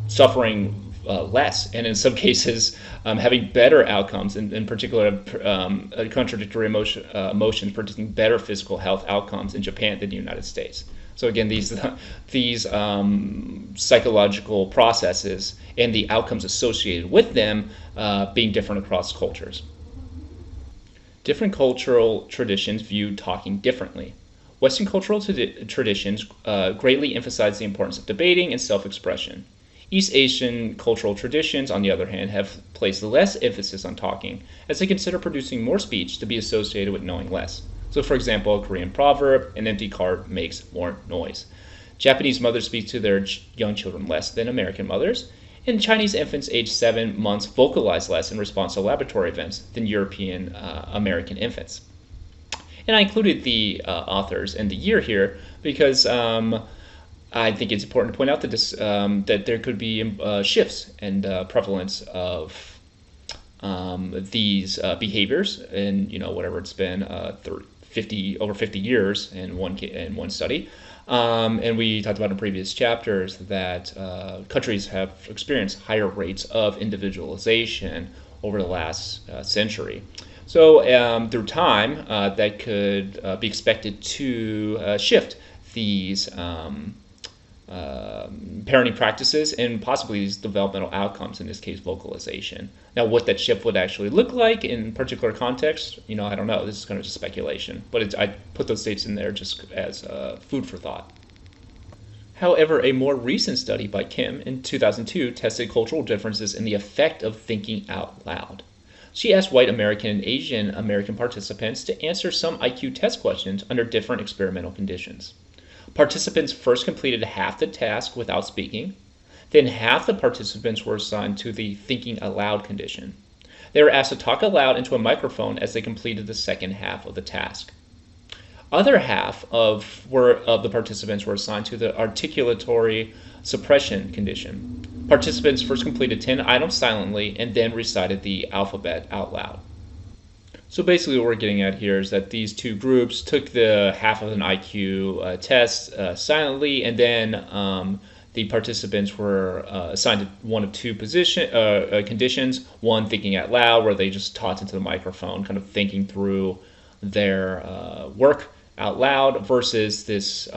suffering less, and in some cases having better outcomes, in particular contradictory emotions producing better physical health outcomes in Japan than the United States. So again, these psychological processes and the outcomes associated with them being different across cultures. Different cultural traditions view talking differently. Western cultural traditions greatly emphasize the importance of debating and self-expression. East Asian cultural traditions, on the other hand, have placed less emphasis on talking, as they consider producing more speech to be associated with knowing less. So, for example, a Korean proverb, an empty cart makes more noise. Japanese mothers speak to their young children less than American mothers, and Chinese infants aged 7 months vocalize less in response to laboratory events than European American infants. And I included the authors and the year here because I think it's important to point out that that there could be shifts and prevalence of these behaviors in whatever it's been 50 years in one study. And we talked about in previous chapters that countries have experienced higher rates of individualization over the last century. So through time, that could be expected to shift these parenting practices and possibly these developmental outcomes, in this case vocalization. Now what that shift would actually look like in particular context, I don't know. This is kind of just speculation, but I put those states in there just as food for thought. However, a more recent study by Kim in 2002 tested cultural differences in the effect of thinking out loud. She asked white American and Asian American participants to answer some IQ test questions under different experimental conditions. Participants first completed half the task without speaking. Then half the participants were assigned to the thinking aloud condition. They were asked to talk aloud into a microphone as they completed the second half of the task. Other half of the participants were assigned to the articulatory suppression condition. Participants first completed 10 items silently and then recited the alphabet out loud. So basically what we're getting at here is that these two groups took the half of an IQ test silently, and then the participants were assigned to one of two conditions, one thinking out loud, where they just talked into the microphone, kind of thinking through their work out loud, versus this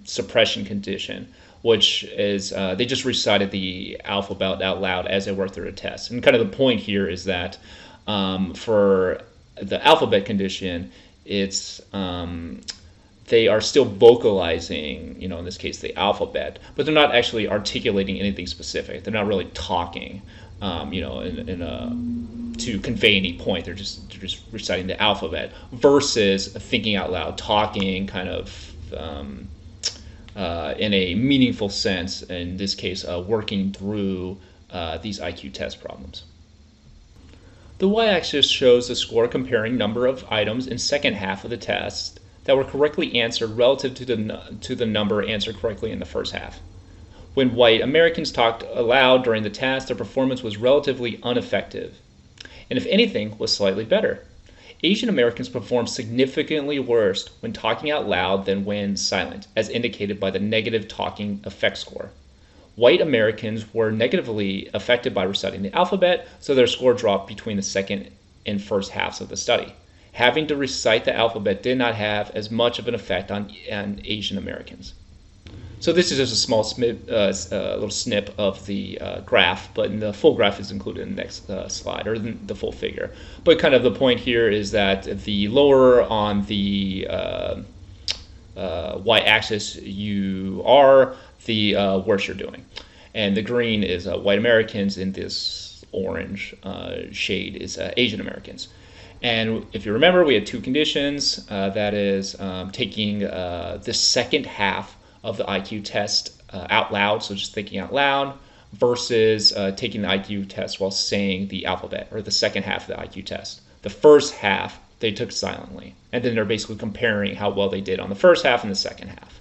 suppression condition, which is they just recited the alphabet out loud as they worked through the test. And kind of the point here is that for the alphabet condition, it's they are still vocalizing, in this case, the alphabet, but they're not actually articulating anything specific. They're not really talking, to convey any point. They're just reciting the alphabet versus thinking out loud, talking kind of in a meaningful sense. In this case, working through these IQ test problems. The y-axis shows the score comparing number of items in second half of the test that were correctly answered relative to the number answered correctly in the first half. When white Americans talked aloud during the task, their performance was relatively ineffective, and if anything, was slightly better. Asian Americans performed significantly worse when talking out loud than when silent, as indicated by the negative talking effect score. White Americans were negatively affected by reciting the alphabet, so their score dropped between the second and first halves of the study. Having to recite the alphabet did not have as much of an effect on Asian Americans. So this is just a small little snip of the graph, but the full graph is included in the next slide, or the full figure. But kind of the point here is that the lower on the y-axis you are, the worse you're doing. And the green is white Americans, and this orange shade is Asian Americans. And if you remember, we had two conditions. That is taking the second half of the IQ test out loud, so just thinking out loud, versus taking the IQ test while saying the alphabet, or the second half of the IQ test. The first half they took silently. And then they're basically comparing how well they did on the first half and the second half.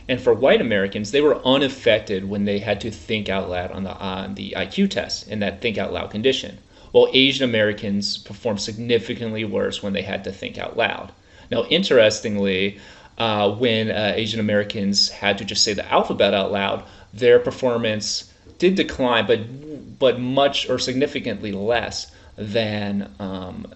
And for white Americans, they were unaffected when they had to think out loud on the IQ test in that think out loud condition, while Asian Americans performed significantly worse when they had to think out loud. Now, interestingly, when Asian Americans had to just say the alphabet out loud, their performance did decline, but much or significantly less than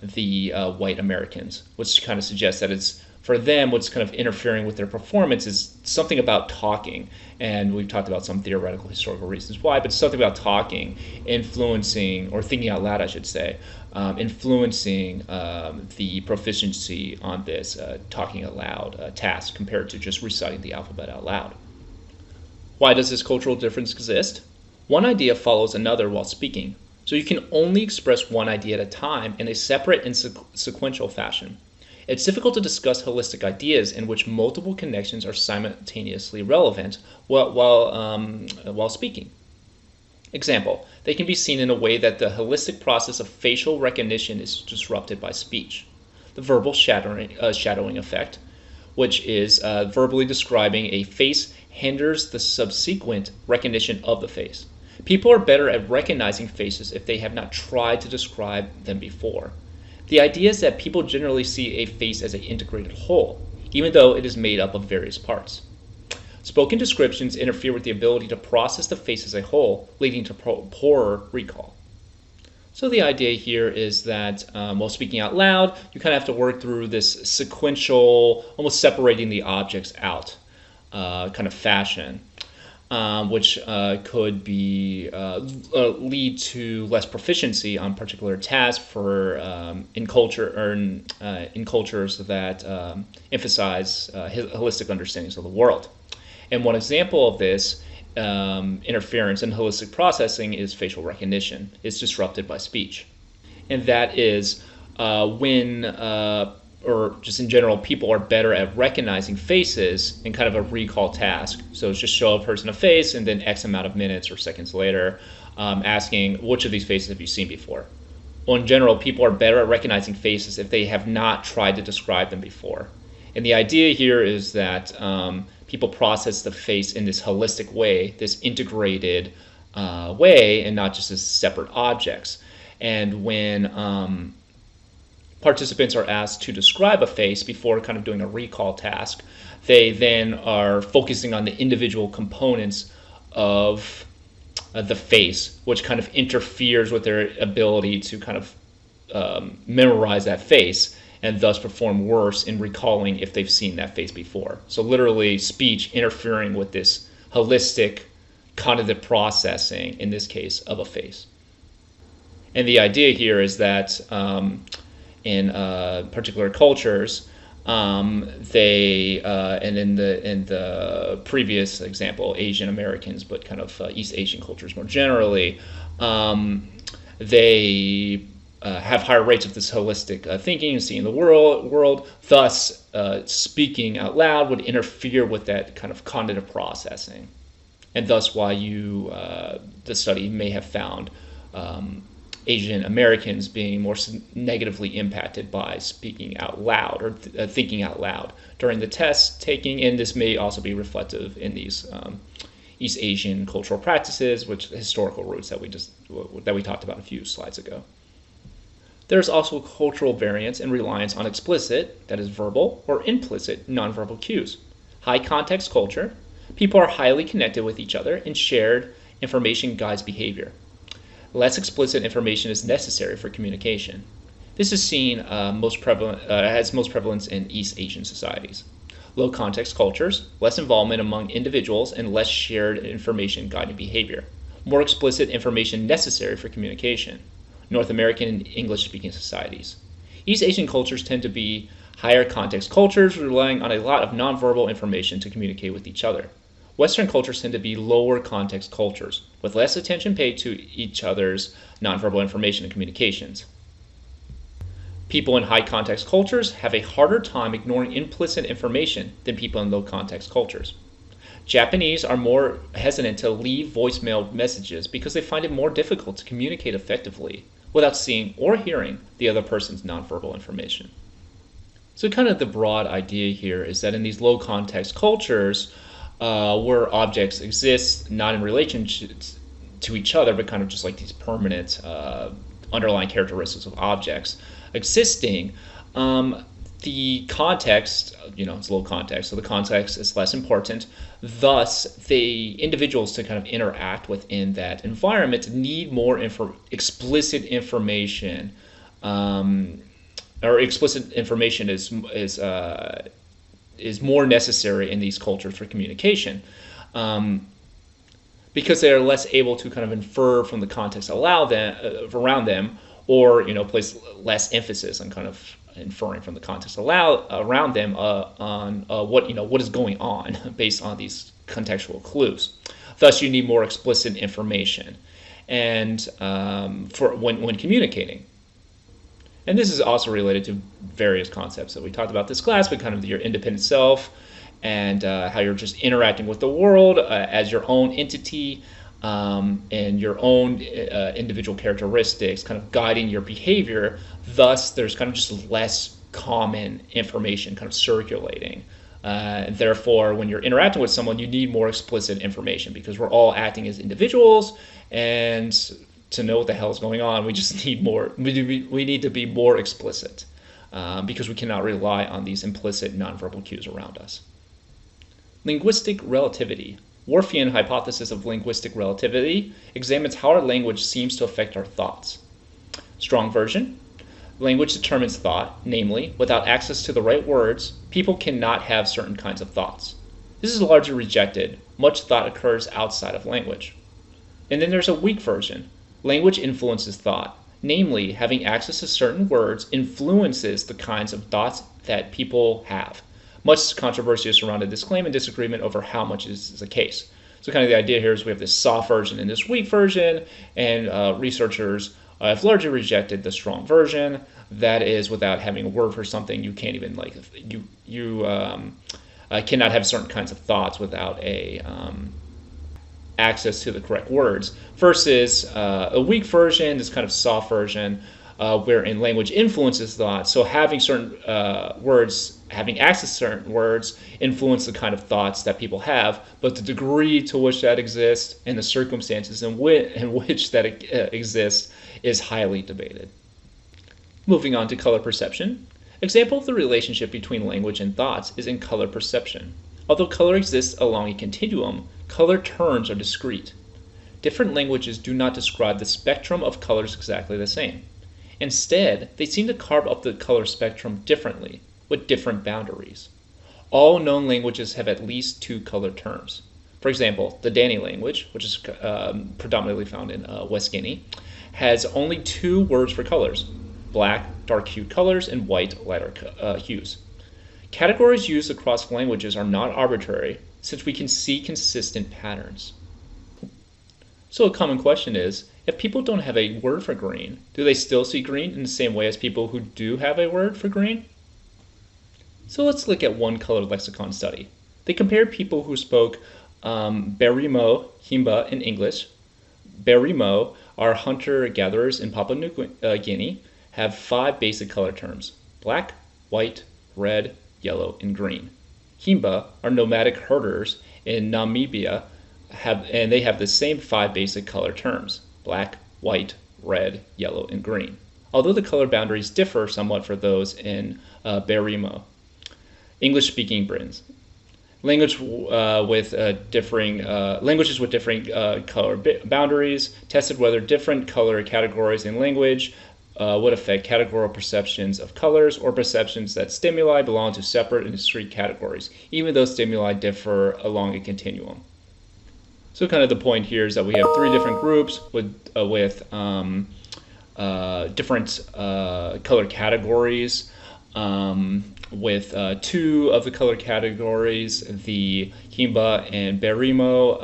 the white Americans, which kind of suggests that it's for them what's kind of interfering with their performance is something about talking. And we've talked about some theoretical historical reasons why, but something about talking influencing, or thinking out loud I should say, influencing the proficiency on this talking aloud task compared to just reciting the alphabet out loud. Why does this cultural difference exist? One idea follows another while speaking, so you can only express one idea at a time in a separate and sequential fashion. It's difficult to discuss holistic ideas in which multiple connections are simultaneously relevant while speaking. Example, they can be seen in a way that the holistic process of facial recognition is disrupted by speech. The verbal shadowing effect, which is verbally describing a face, hinders the subsequent recognition of the face. People are better at recognizing faces if they have not tried to describe them before. The idea is that people generally see a face as an integrated whole, even though it is made up of various parts. Spoken descriptions interfere with the ability to process the face as a whole, leading to poorer recall. So the idea here is that while speaking out loud, you kind of have to work through this sequential, almost separating the objects out kind of fashion. Which could be lead to less proficiency on particular tasks for in cultures that emphasize holistic understandings of the world. And one example of this interference in holistic processing is facial recognition. It's disrupted by speech, and that is when or just in general, people are better at recognizing faces in kind of a recall task. So it's just show a person a face and then X amount of minutes or seconds later asking, which of these faces have you seen before? Well, in general, people are better at recognizing faces if they have not tried to describe them before. And the idea here is that people process the face in this holistic way, this integrated way, and not just as separate objects. And when participants are asked to describe a face before kind of doing a recall task, they then are focusing on the individual components of the face, which kind of interferes with their ability to kind of memorize that face and thus perform worse in recalling if they've seen that face before. So literally speech interfering with this holistic cognitive processing, in this case, of a face. And the idea here is that in particular cultures, they and in the previous example, Asian Americans, but kind of East Asian cultures more generally, they have higher rates of this holistic thinking and seeing the world. Thus, speaking out loud would interfere with that kind of cognitive processing, and thus why the study may have found Asian Americans being more negatively impacted by speaking out loud or thinking out loud during the test taking, and this may also be reflective in these East Asian cultural practices, which historical roots that we talked about a few slides ago. There's also cultural variance and reliance on explicit, that is verbal, or implicit, nonverbal cues. High context culture, people are highly connected with each other and shared information guides behavior. Less explicit information is necessary for communication. This is seen has most prevalence in East Asian societies. Low context cultures, less involvement among individuals and less shared information guiding behavior. More explicit information necessary for communication. North American and English-speaking societies. East Asian cultures tend to be higher context cultures, relying on a lot of nonverbal information to communicate with each other. Western cultures tend to be lower context cultures, with less attention paid to each other's nonverbal information and communications. People in high context cultures have a harder time ignoring implicit information than people in low context cultures. Japanese are more hesitant to leave voicemail messages because they find it more difficult to communicate effectively without seeing or hearing the other person's nonverbal information. So kind of the broad idea here is that in these low context cultures, where objects exist not in relationship to each other, but kind of just like these permanent underlying characteristics of objects existing, the context, it's low context, so the context is less important. Thus, the individuals to kind of interact within that environment need more explicit information, or explicit information is more necessary in these cultures for communication, because they are less able to kind of infer from the context around them, or place less emphasis on kind of inferring from the context around them on what is going on based on these contextual clues. Thus, you need more explicit information, and for when communicating. And this is also related to various concepts that we talked about this class, but kind of your independent self, and how you're just interacting with the world as your own entity, and your own individual characteristics kind of guiding your behavior. Thus, there's kind of just less common information kind of circulating. Therefore, when you're interacting with someone, you need more explicit information, because we're all acting as individuals, and to know what the hell is going on, we just need more. We need to be more explicit, because we cannot rely on these implicit nonverbal cues around us. Linguistic relativity. Whorfian hypothesis of linguistic relativity examines how our language seems to affect our thoughts. Strong version. Language determines thought, namely, without access to the right words, people cannot have certain kinds of thoughts. This is largely rejected. Much thought occurs outside of language. And then there's a weak version. Language influences thought, namely, having access to certain words influences the kinds of thoughts that people have. Much controversy surrounded this claim and disagreement over how much is the case. So kind of the idea here is we have this soft version and this weak version, and researchers have largely rejected the strong version. That is, without having a word for something, you can't even cannot have certain kinds of thoughts without a access to the correct words. Versus a weak version, this kind of soft version, wherein language influences thought. So having certain words, having access to certain words, influence the kind of thoughts that people have, but the degree to which that exists and the circumstances in which that exists is highly debated. Moving on to color perception. Example of the relationship between language and thoughts is in color perception. Although color exists along a continuum, color terms are discrete. Different languages do not describe the spectrum of colors exactly the same. Instead, they seem to carve up the color spectrum differently, with different boundaries. All known languages have at least two color terms. For example, the Dani language, which is predominantly found in West Guinea, has only two words for colors: black, dark hued colors, and white, lighter hues. Categories used across languages are not arbitrary, since we can see consistent patterns. So a common question is, if people don't have a word for green, do they still see green in the same way as people who do have a word for green? So let's look at one color lexicon study. They compared people who spoke Berimo, Himba in English. Berimo are hunter-gatherers in Papua New Guinea, have 5 basic color terms: black, white, red, yellow, and green. Himba are nomadic herders in Namibia, and they have the same 5 basic color terms: black, white, red, yellow, and green. Although the color boundaries differ somewhat for those in Berimo. English-speaking Britons. Languages with differing color boundaries tested whether different color categories in language would affect categorical perceptions of colors, or perceptions that stimuli belong to separate and discrete categories, even though stimuli differ along a continuum. So kind of the point here is that we have 3 different groups with different color categories. With 2 of the color categories, the Himba and Berimo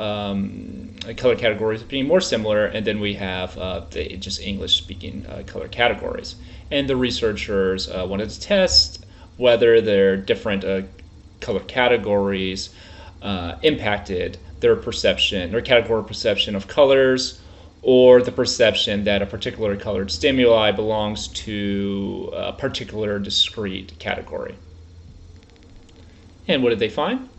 color categories being more similar, and then we have the just English-speaking color categories. And the researchers wanted to test whether their different color categories impacted their perception or categorical perception of colors, or the perception that a particular colored stimuli belongs to a particular discrete category. And what did they find?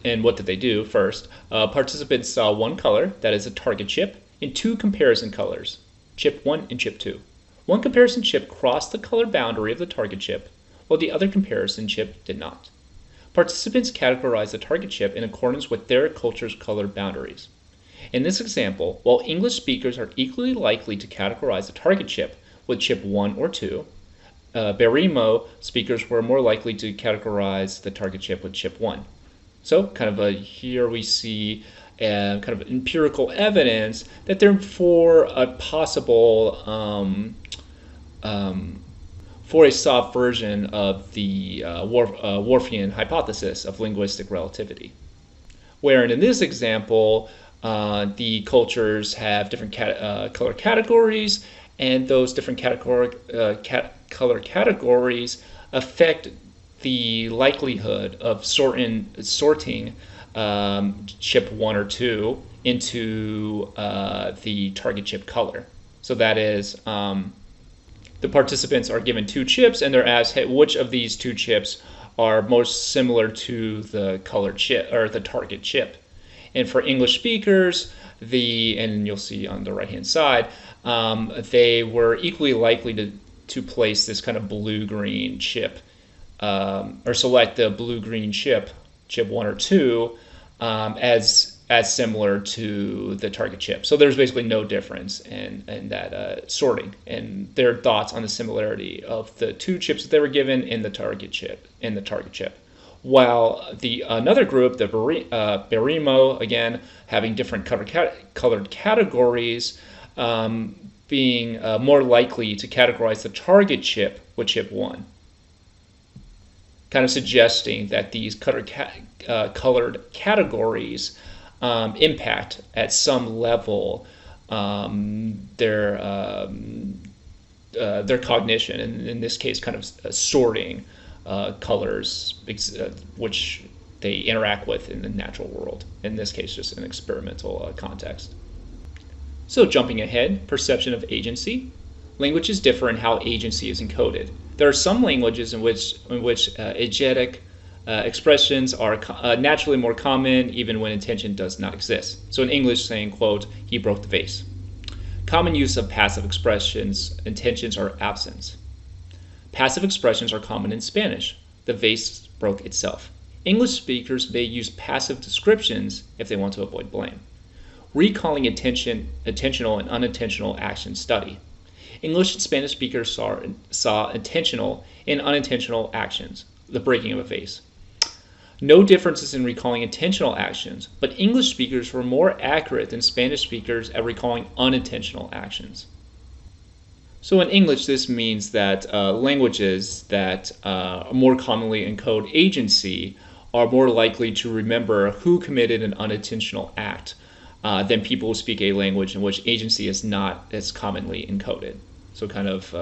And what did they do first? Participants saw one color, that is a target chip, and two comparison colors, chip 1 and chip 2. One comparison chip crossed the color boundary of the target chip, while the other comparison chip did not. Participants categorized the target chip in accordance with their culture's color boundaries. In this example, while English speakers are equally likely to categorize the target chip with chip 1 or 2, Berrimo speakers were more likely to categorize the target chip with chip 1. So here we see kind of empirical evidence that therefore a possible for a soft version of the Whorfian hypothesis of linguistic relativity. Wherein in this example, the cultures have different color categories, and those different color categories affect the likelihood of sorting chip 1 or 2 into the target chip color. So that is, the participants are given two chips, and they're asked, hey, which of these two chips are most similar to the colored chip or the target chip. And for English speakers, and you'll see on the right-hand side, they were equally likely to place this kind of blue-green chip, or select the blue-green chip 1 or 2, as similar to the target chip. So there's basically no difference in that sorting and their thoughts on the similarity of the two chips that they were given in the target chip. While another group, the Berrimo, again having different colored categories, being more likely to categorize the target chip with chip 1, kind of suggesting that these colored categories impact at some level their cognition, and in this case kind of sorting colors which they interact with in the natural world, in this case just an experimental context. So jumping ahead, perception of agency. Languages differ in how agency is encoded. There are some languages in which agentic expressions are naturally more common even when intention does not exist. So in English, saying, quote, he broke the vase. Common use of passive expressions, intentions are absent. Passive expressions are common in Spanish. The vase broke itself. English speakers may use passive descriptions if they want to avoid blame. Recalling intentional and unintentional action study. English and Spanish speakers saw intentional and unintentional actions, the breaking of a vase. No differences in recalling intentional actions, but English speakers were more accurate than Spanish speakers at recalling unintentional actions. So in English, this means that languages that more commonly encode agency are more likely to remember who committed an unintentional act than people who speak a language in which agency is not as commonly encoded. So kind of,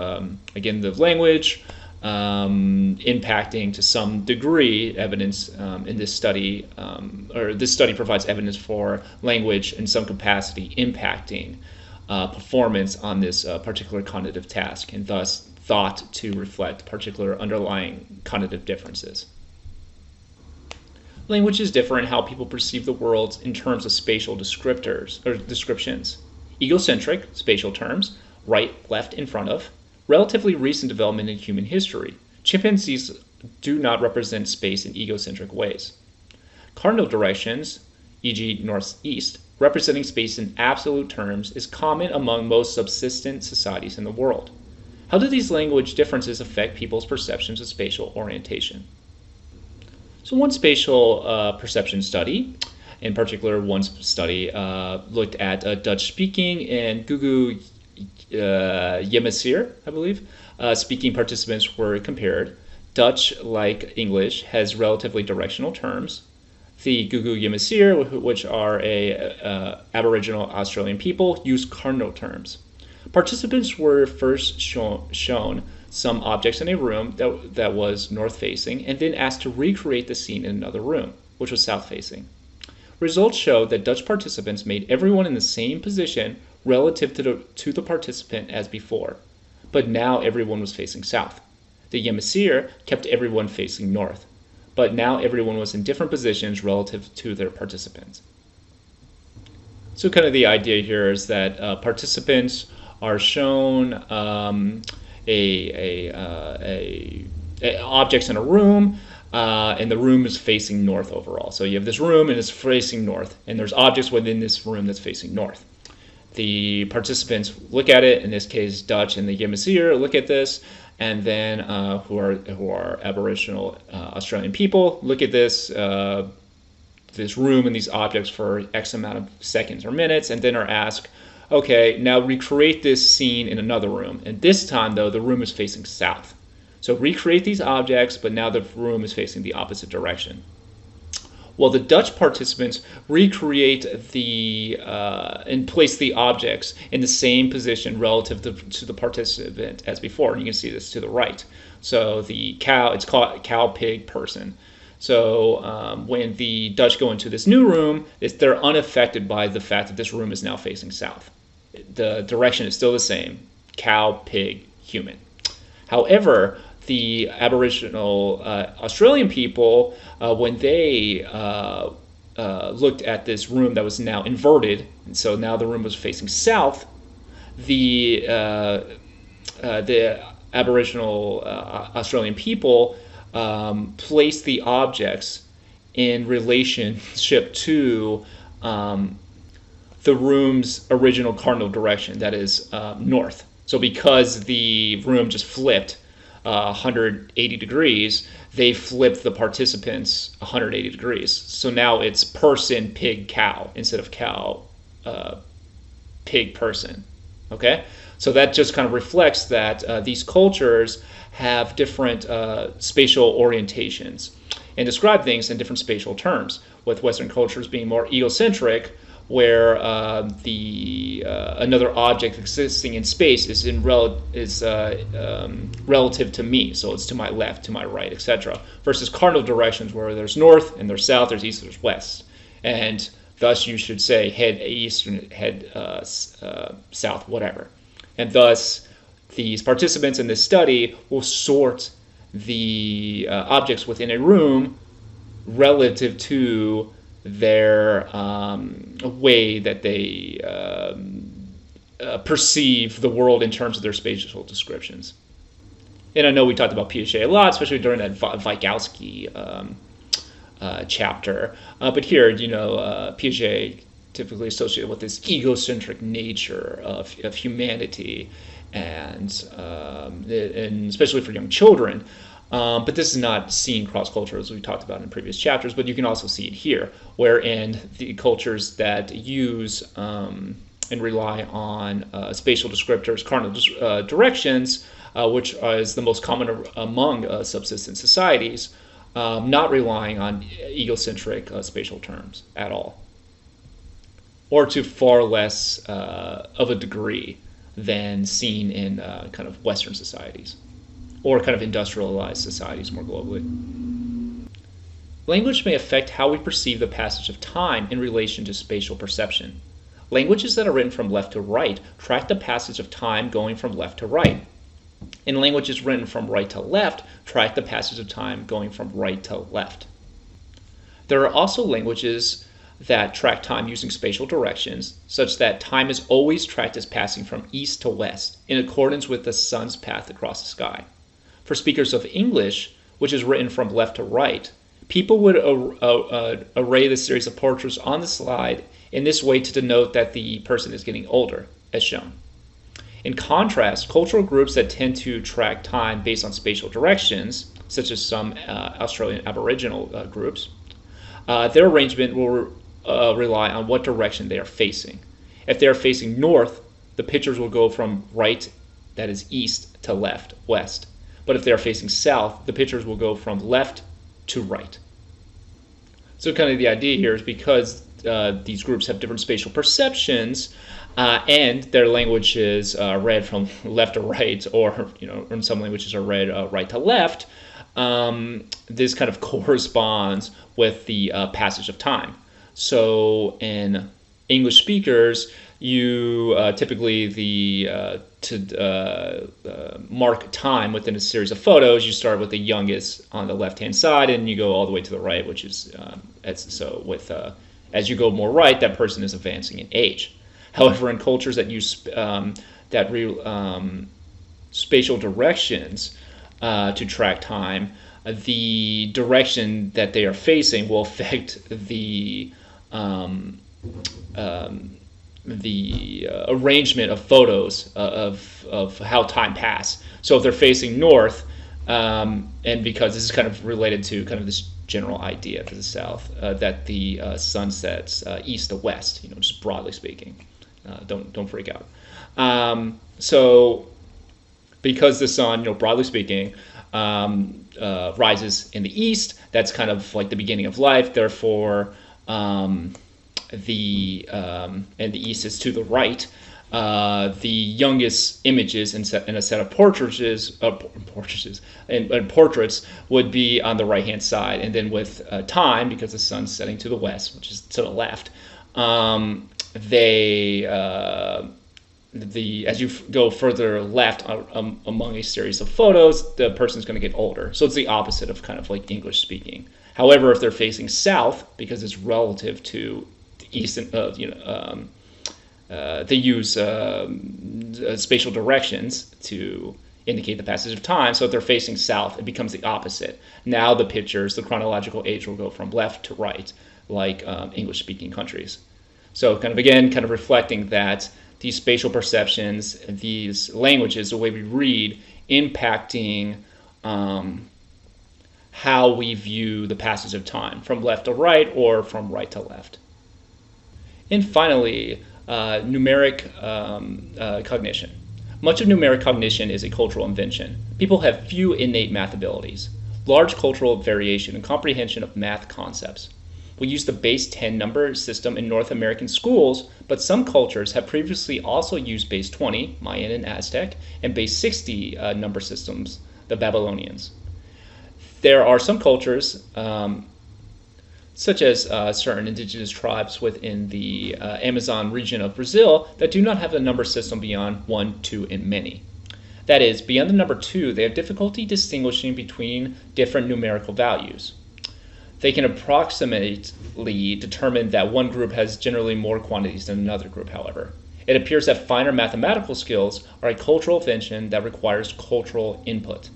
again, the language impacting to some degree evidence in this study, or this study provides evidence for language in some capacity impacting performance on this particular cognitive task, and thus thought to reflect particular underlying cognitive differences. Languages differ in how people perceive the world in terms of spatial descriptors or descriptions. Egocentric, spatial terms, right, left, in front of. Relatively recent development in human history. Chimpanzees do not represent space in egocentric ways. Cardinal directions, e.g. northeast, representing space in absolute terms is common among most subsistent societies in the world. How do these language differences affect people's perceptions of spatial orientation? So one spatial perception study, in particular one study looked at Dutch-speaking and Gugu Yemesir, I believe, speaking participants were compared. Dutch, like English, has relatively directional terms. The Gugu Yemesir, which are Aboriginal Australian people, use cardinal terms. Participants were first shown some objects in a room that was north-facing, and then asked to recreate the scene in another room, which was south-facing. Results showed that Dutch participants made everyone in the same position relative to the participant as before, but now everyone was facing south. The Yemesir kept everyone facing north, but now everyone was in different positions relative to their participants. So kind of the idea here is that participants are shown objects in a room, and the room is facing north overall. So you have this room and it's facing north, and there's objects within this room that's facing north. The participants look at it, in this case Dutch and the Yemesir look at this, and then who are Aboriginal Australian people look at this room and these objects for X amount of seconds or minutes, and then are asked, okay, now recreate this scene in another room. And this time, though, the room is facing south. So recreate these objects, but now the room is facing the opposite direction. Well, the Dutch participants recreate and place the objects in the same position relative to the participant as before. And you can see this to the right. So the cow, it's called cow, pig, person. So when the Dutch go into this new room, they're unaffected by the fact that this room is now facing south. The direction is still the same: cow, pig, human. However, the Aboriginal Australian people, when they looked at this room that was now inverted, and so now the room was facing south, the Aboriginal Australian people placed the objects in relationship to the room's original cardinal direction, that is north. So because the room just flipped 180 degrees, they flipped the participants 180 degrees. So now it's person, pig, cow, instead of cow, pig, person. Okay? So that just kind of reflects that these cultures have different spatial orientations and describe things in different spatial terms, with Western cultures being more egocentric, where another object existing in space is relative to me, so it's to my left, to my right, etc. Versus cardinal directions, where there's north and there's south, there's east, there's west, and thus you should say head east and head south, whatever. And thus, these participants in this study will sort the objects within a room relative to their way that they perceive the world in terms of their spatial descriptions. And I know we talked about Piaget a lot, especially during that Vygotsky chapter. But here, Piaget typically associated with this egocentric nature of humanity, and especially for young children. But this is not seen cross-culture, as we talked about in previous chapters, but you can also see it here, wherein the cultures that use and rely on spatial descriptors, cardinal directions, which is the most common among subsistence societies, not relying on egocentric spatial terms at all, or to far less of a degree than seen in kind of Western societies, or kind of industrialized societies more globally. Language may affect how we perceive the passage of time in relation to spatial perception. Languages that are written from left to right track the passage of time going from left to right. And languages written from right to left track the passage of time going from right to left. There are also languages that track time using spatial directions, such that time is always tracked as passing from east to west, in accordance with the sun's path across the sky. For speakers of English, which is written from left to right, people would array the series of portraits on the slide in this way to denote that the person is getting older, as shown. In contrast, cultural groups that tend to track time based on spatial directions, such as some Australian Aboriginal groups, their arrangement will rely on what direction they are facing. If they are facing north, the pictures will go from right, that is east, to left, west. But if they are facing south, the pictures will go from left to right. So kind of the idea here is because these groups have different spatial perceptions, and their language is read from left to right, or in some languages are read right to left, this kind of corresponds with the passage of time. So in English speakers, you typically to mark time within a series of photos, you start with the youngest on the left-hand side, and you go all the way to the right, which is as you go more right, that person is advancing in age. However, in cultures that use spatial directions to track time, the direction that they are facing will affect the arrangement of photos of how time passed. So if they're facing north, and because this is kind of related to kind of this general idea to the south, that the sun sets east to west, just broadly speaking. Don't freak out. So because the sun, broadly speaking, rises in the east, that's kind of like the beginning of life. Therefore, and the east is to the right. The youngest images in a set of portraits would be on the right hand side, and then with time, because the sun's setting to the west, which is to the left, as you go further left among a series of photos, the person's going to get older. So it's the opposite of kind of like English speaking. However, if they're facing south, because it's relative to the east, they use spatial directions to indicate the passage of time. So if they're facing south, it becomes the opposite. Now the chronological age will go from left to right, like English-speaking countries. So kind of reflecting that these spatial perceptions, these languages, the way we read, impacting how we view the passage of time, from left to right or from right to left. And finally, numeric cognition. Much of numeric cognition is a cultural invention. People have few innate math abilities, large cultural variation and comprehension of math concepts. We use the base 10 number system in North American schools, but some cultures have previously also used base 20, Mayan and Aztec, and base 60 number systems, the Babylonians. There are some cultures, such as certain indigenous tribes within the Amazon region of Brazil, that do not have a number system beyond 1, 2, and many. That is, beyond the number 2, they have difficulty distinguishing between different numerical values. They can approximately determine that one group has generally more quantities than another group, however. It appears that finer mathematical skills are a cultural invention that requires cultural input.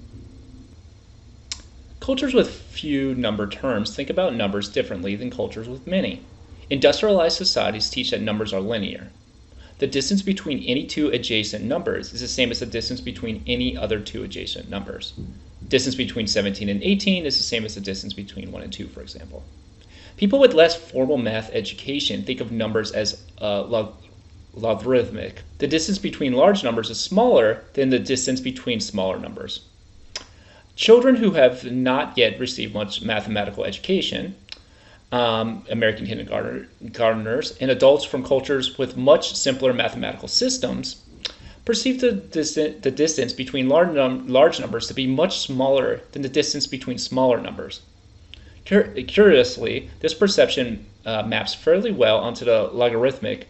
Cultures with few number terms think about numbers differently than cultures with many. Industrialized societies teach that numbers are linear. The distance between any two adjacent numbers is the same as the distance between any other two adjacent numbers. Distance between 17 and 18 is the same as the distance between 1 and 2, for example. People with less formal math education think of numbers as logarithmic. The distance between large numbers is smaller than the distance between smaller numbers. Children who have not yet received much mathematical education, American kindergartners, and adults from cultures with much simpler mathematical systems perceive the distance between large numbers to be much smaller than the distance between smaller numbers. Curiously, this perception maps fairly well onto the logarithmic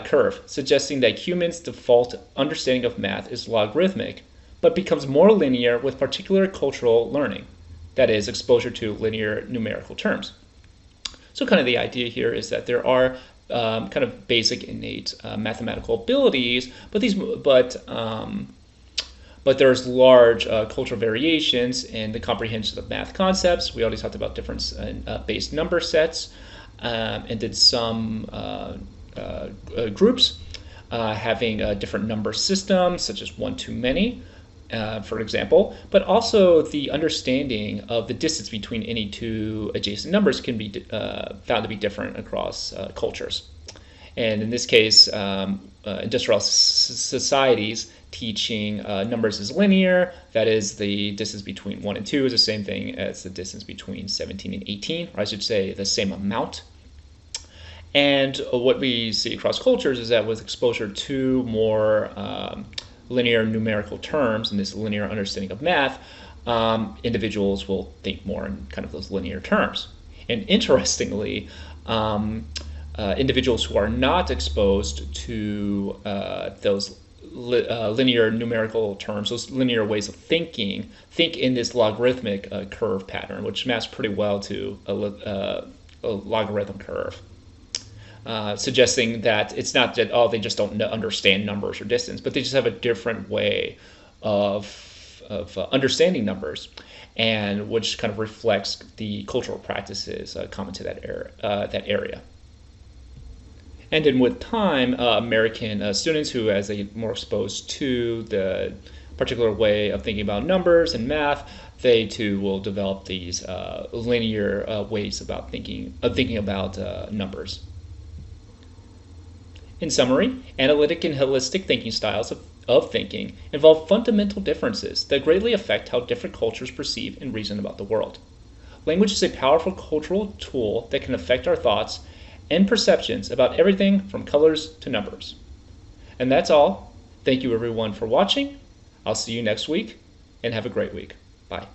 curve, suggesting that humans' default understanding of math is logarithmic, but becomes more linear with particular cultural learning, that is, exposure to linear numerical terms. So kind of the idea here is that there are kind of basic innate mathematical abilities, but there's large cultural variations in the comprehension of math concepts. We already talked about difference in base number sets, and then some groups having different number systems, such as 1 to many, for example, but also the understanding of the distance between any two adjacent numbers can be found to be different across cultures. And in this case, industrial societies teaching numbers as linear, that is, the distance between 1 and 2 is the same thing as the distance between 17 and 18, or I should say the same amount. And what we see across cultures is that with exposure to more linear numerical terms and this linear understanding of math, individuals will think more in kind of those linear terms. And interestingly, individuals who are not exposed to those linear numerical terms, those linear ways of thinking, think in this logarithmic curve pattern, which maps pretty well to a logarithm curve. Suggesting that it's not that, oh, they just don't understand numbers or distance, but they just have a different way of understanding numbers, and which kind of reflects the cultural practices common to that area. And then with time, American students who, as they more exposed to the particular way of thinking about numbers and math, they too will develop these linear ways about thinking about numbers. In summary, analytic and holistic thinking styles of thinking involve fundamental differences that greatly affect how different cultures perceive and reason about the world. Language is a powerful cultural tool that can affect our thoughts and perceptions about everything from colors to numbers. And that's all. Thank you everyone for watching. I'll see you next week, and have a great week. Bye.